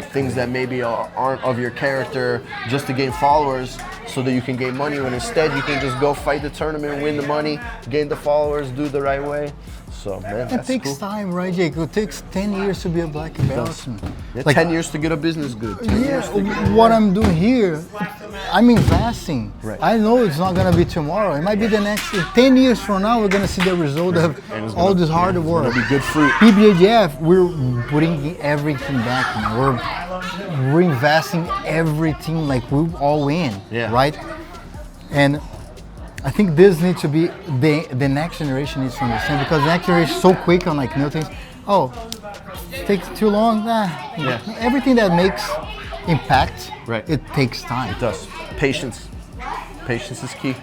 things that maybe aren't of your character just to gain followers so that you can gain money, when instead you can just go fight the tournament, win the money, gain the followers, do it the right way. So, man,
it takes time, right, Jake? It takes 10 years to be a black belt.
Yeah, like 10 years to get a business good.
What I'm doing here, I'm investing.
Right.
I know it's not going to be tomorrow. It might be the next 10 years from now. We're going to see the result of all this hard work.
It'll be good fruit.
PBJJF, we're bringing everything back. Man. We're reinvesting everything, like we all win, right? And I think this needs to be the next generation needs to understand, because the next generation is so quick on like new things. Oh, it takes too long. Everything that makes impact, it takes time.
It does. Patience. Patience is key.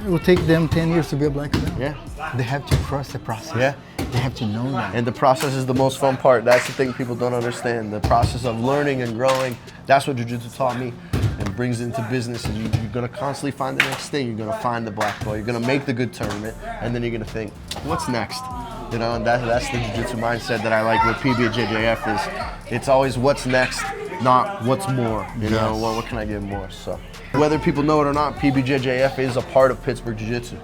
It will take them 10 years to be a black belt.
Yeah.
They have to trust the process.
Yeah.
They have to know that.
And the process is the most fun part. That's the thing people don't understand. The process of learning and growing, that's what Jiu-Jitsu taught me. And brings it into business, and you're gonna constantly find the next thing. You're gonna find the black belt. You're gonna make the good tournament, and then you're gonna think, what's next? You know, and that's the jiu-jitsu mindset that I like with PBJJF is it's always what's next, not what's more. You know, what can I give more? So whether people know it or not, PBJJF is a part of Pittsburgh Jiu-Jitsu.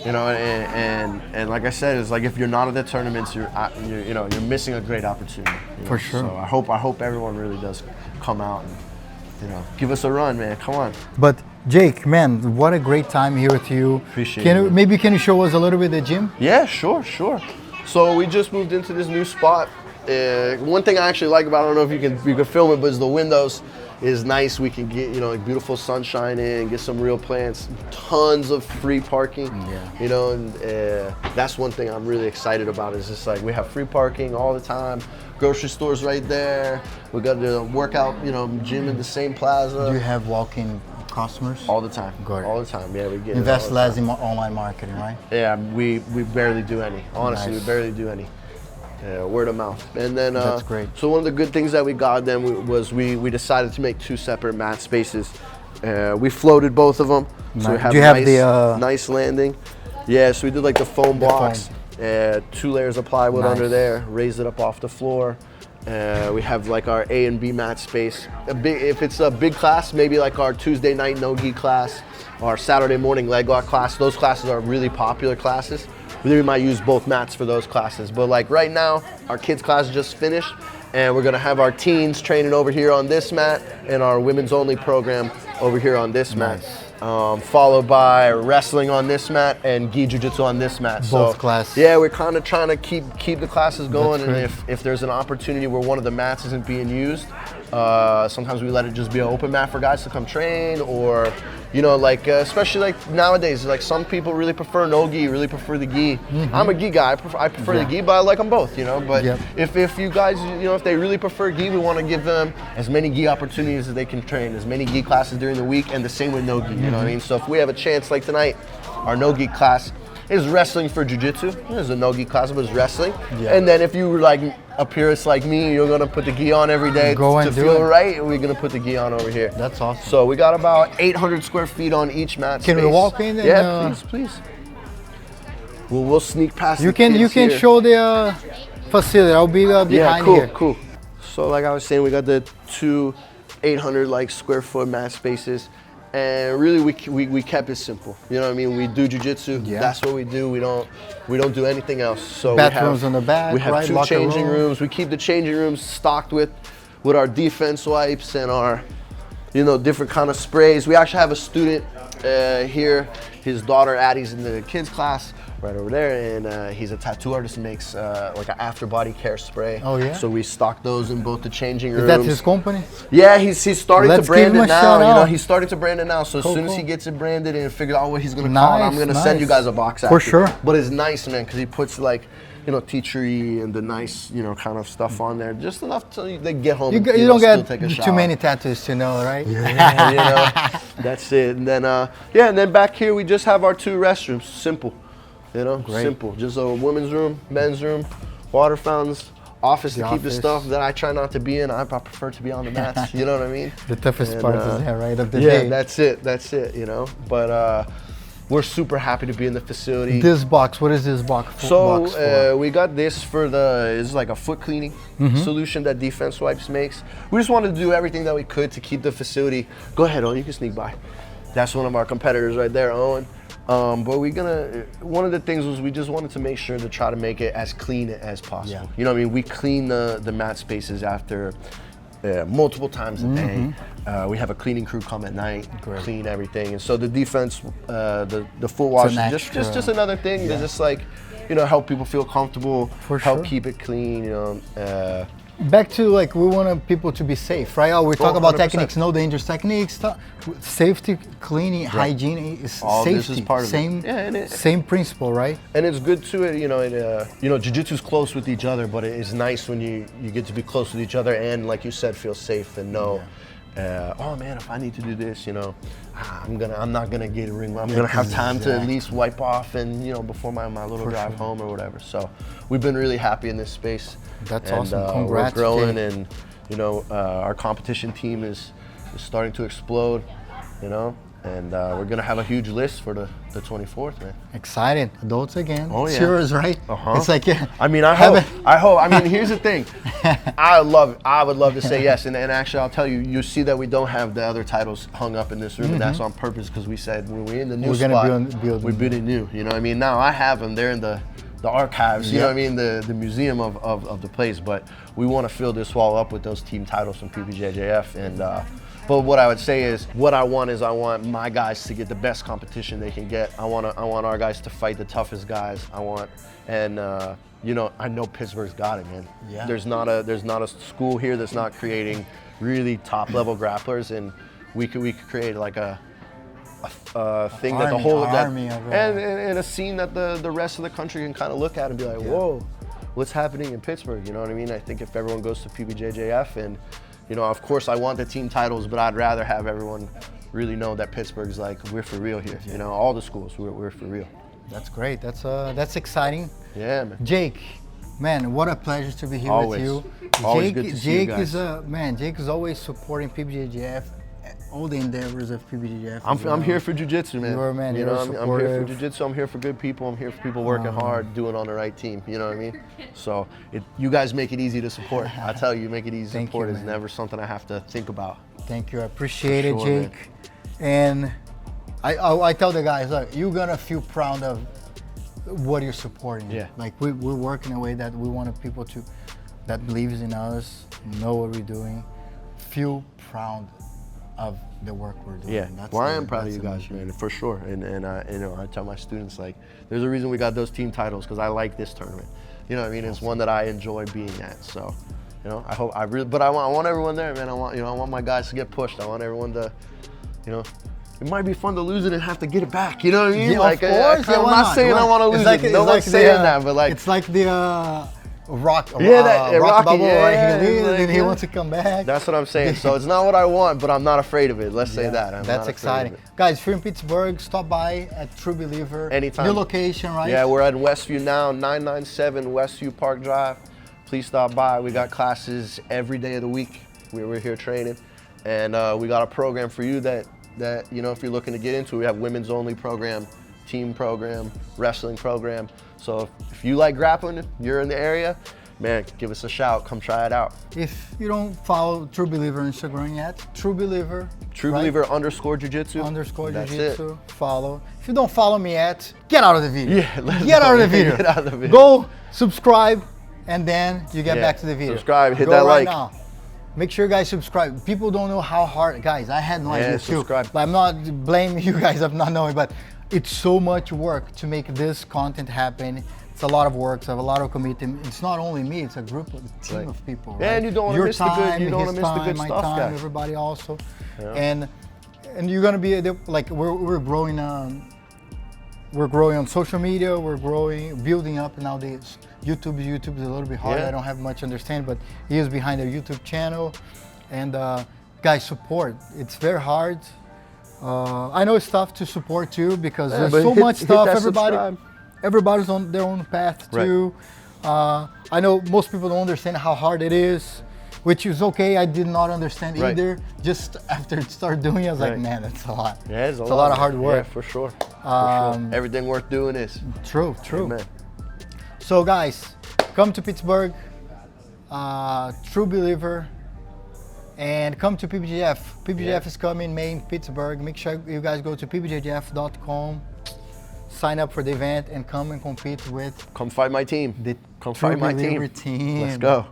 You know, and like I said, it's like if you're not at the tournaments, you're missing a great opportunity. You know?
For sure.
So I hope everyone really does come out and, you know, give us a run, man. Come on.
But Jake, man, what a great time here with you.
Appreciate it.
Maybe can you show us a little bit of the gym?
Yeah, sure. So we just moved into this new spot. One thing I actually like about it, I don't know if you can film it, but is the windows is nice. We can get, like beautiful sunshine in, get some real plants, tons of free parking, and that's one thing I'm really excited about is just like we have free parking all the time, grocery stores right there. We got the workout, gym in the same plaza.
Do you have walk-in customers?
All the time.
Good.
All the time, yeah. We get
invest less in online marketing, right?
Yeah, we barely do any. Honestly, we barely do any. Word of mouth. And then
that's great.
So one of the good things that we got then was we decided to make 2 separate mat spaces. We floated both of them.
Nice.
So we have,
do you have the
nice landing. Yeah, so we did like the foam blocks, 2 layers of plywood under there, raised it up off the floor. We have like our A and B mat space. If it's a big class, maybe like our Tuesday night no-gi class, our Saturday morning leg lock class, those classes are really popular classes. We might use both mats for those classes. But like right now, our kids class just finished, and we're gonna have our teens training over here on this mat and our women's only program over here on this mat. Followed by wrestling on this mat and gi jiu-jitsu on this mat.
Both classes.
Yeah, we're kind of trying to keep the classes going, and if there's an opportunity where one of the mats isn't being used, sometimes we let it just be an open mat for guys to come train, or especially like nowadays, like some people really prefer no gi, really prefer the gi. I'm a gi guy. I prefer the gi, but I like them both. But if you guys, if they really prefer gi, we want to give them as many gi opportunities as they can train, as many gi classes during the week, and the same with no gi. You know what I mean? So if we have a chance, like tonight, our no gi class is wrestling for jiu-jitsu. There's a no-gi class, but it's wrestling. And then if you like a purist like me, you're gonna put the gi on every day to feel right, we're gonna put the gi on over here.
That's awesome.
So we got about 800 square feet on each mat space.
Can we walk in?
Yeah, please. We'll sneak past
you can show the facility. I'll be behind here.
Cool. So like I was saying, we got the 2 800 square foot mat spaces. And really, we kept it simple. You know what I mean? We do jiu-jitsu. That's what we do. We don't do anything else. So
bathrooms in the back.
We have 2 changing rooms. We keep the changing rooms stocked with our defense wipes and our, different kind of sprays. We actually have a student here. His daughter Addie's in the kids class right over there, and he's a tattoo artist and makes like an after body care spray.
Oh yeah.
So we stock those in both the changing rooms.
Is that his company?
Yeah, he's starting to brand it now. He's starting to brand it now. So
cool,
as soon as he gets it branded and figures out what he's gonna call it, I'm gonna send you guys a box
for sure.
But it's nice, man, because he puts like, tea tree and the nice, kind of stuff on there, just enough to they get home.
You don't get too many tattoos to know, right?
Yeah, that's it. And then and then back here we just have our 2 restrooms. Simple, simple. Just a women's room, men's room, water fountains, office to keep the stuff that I try not to be in. I prefer to be on the mats. You know what I mean?
The toughest part is there, right? Of the day.
That's it. But we're super happy to be in the facility.
This box, what is this box for?
So we got this for it's like a foot cleaning solution that Defense Wipes makes. We just wanted to do everything that we could to keep the facility. Go ahead, Owen, you can sneak by. That's one of our competitors right there, Owen. But one of the things was we just wanted to make sure to try to make it as clean as possible. You know what I mean? We clean the mat spaces after multiple times a day. We have a cleaning crew come at night, clean everything. And so the defense, the foot wash is just another thing to just like, help people feel comfortable, help keep it clean,
Back to like, we want people to be safe, right? We talk about 100%. Techniques, no dangerous techniques, safety, cleaning, hygiene is
all
safety.
This is part of it.
Same principle, right?
And it's good too. Jiu-jitsu's close with each other, but it is nice when you get to be close with each other and, like you said, feel safe and know. Oh man, if I need to do this, I'm not gonna get a ring. I'm gonna have time to at least wipe off and before my little drive home or whatever. So we've been really happy in this space.
That's awesome. Congrats.
We're growing, and our competition team is starting to explode. And we're gonna have a huge list for the 24th, man.
Excited. Adults again.
Oh yeah.
It's yours, right? It's like
I hope. I mean, here's the thing. I would love to say yes, and actually, I'll tell you. You see that we don't have the other titles hung up in this room, and that's on purpose because we said when we're in the new spot, we're building new. You know what I mean? Now I have them. They're in the the archives, you know what I mean, the museum of the place. But we want to fill this wall up with those team titles from PBJJF. And but what I would say is, what I want my guys to get the best competition they can get. I want our guys to fight the toughest guys. You know, I know Pittsburgh's got it, man.
Yeah.
There's not a school here that's not creating really top level grapplers, and we could create like a thing that the whole and a scene that the rest of the country can kind of look at and be like, whoa, what's happening in Pittsburgh? You know what I mean? I think if everyone goes to PBJJF, and you know, of course I want the team titles, but I'd rather have everyone really know that Pittsburgh's like, we're for real here. You know, all the schools, we're for real.
That's great. That's exciting.
Yeah, man.
Jake, man, what a pleasure to be here with you.
Always good to see you guys.
Jake is always supporting PBJJF, all the endeavors of PBJJF.
I'm here for Jiu-Jitsu, man.
You're, man,
you know, I'm here for Jiu-Jitsu. I'm here for good people. I'm here for people working hard, doing on the right team. You know what I mean? So you guys make it easy to support. I tell you, make it easy to support. It's never something I have to think about.
Thank you. I appreciate it, Jake. Man. And I tell the guys, look, you're gonna feel proud of what you're supporting.
Yeah.
Like we're working in a way that we want people that believes in us, know what we're doing, feel proud of the work we're doing.
Yeah. Well, I am proud of you guys, man, for sure. And you know, I tell my students, like, there's a reason we got those team titles, because I like this tournament. You know what I mean? It's one that I enjoy being at. So, you know, I want everyone there, man. I want my guys to get pushed. I want everyone to, you know. It might be fun to lose it and have to get it back. You know what I mean?
Yeah,
like,
of course.
I'm not saying I want to lose it. No one's saying that, but like,
it's like the rock.
Rocky,
bubble,
yeah,
he leaves and he wants to come back.
That's what I'm saying. So it's not what I want, but I'm not afraid of it. Let's say that.
That's exciting. Guys, if you're in Pittsburgh, stop by at True Believer.
Anytime.
New location, right?
Yeah, we're at Westview now, 997 Westview Park Drive. Please stop by. We got classes every day of the week. We're here training, and we got a program for you that you know, if you're looking to get into. We have women's only program, team program, wrestling program. So if you like grappling, you're in the area, man, give us a shout. Come try it out.
If you don't follow True Believer Instagram yet, True Believer.
True Believer _ Jiu-Jitsu.
Jiu-Jitsu. Follow. If you don't follow me yet, get out of the video.
Yeah,
get out of the video.
Get out of the video.
Go subscribe, and then you get back to the video.
Subscribe. Hit
Go
that
right
like.
Now. Make sure you guys subscribe. People don't know how hard, guys, I had no idea too.
Subscribe.
But I'm not blaming you guys of not knowing, but it's so much work to make this content happen. It's a lot of work, so I have a lot of commitment. It's not only me, it's a team of people. Right?
Yeah, and you don't want to miss the good, you don't want to miss the good stuff, guys.
Everybody also. Yeah. And you're gonna be like, we're growing on social media, we're building up nowadays. YouTube is a little bit hard. I don't have much understanding, but he is behind our YouTube channel. And guys, support. It's very hard. I know it's tough to support too, because there's so much stuff. Everybody's on their own path too. I know most people don't understand how hard it is, which is okay. I did not understand either. Just after start doing it, I was like, man, that's a lot.
Yeah, it's a
lot of hard work.
Yeah, for sure. Everything worth doing is.
True.
Amen.
So guys, come to Pittsburgh, True Believer, and come to PBJJF. PBJJF is coming May in Pittsburgh. Make sure you guys go to pbjjf.com, sign up for the event, and come and compete with.
Come fight my team. Come fight my team. Let's go.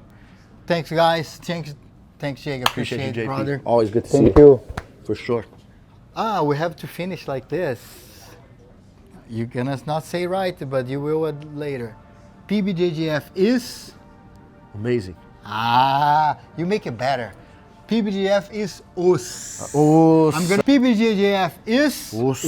Thanks, guys. Thanks, Jake. I appreciate it, brother.
Always good to see you.
Thank you.
For sure.
We have to finish like this. You're gonna not say right, but you will later. PBJJF is
amazing.
You make it better. PBJJF is us.
Us.
PBJJF is us.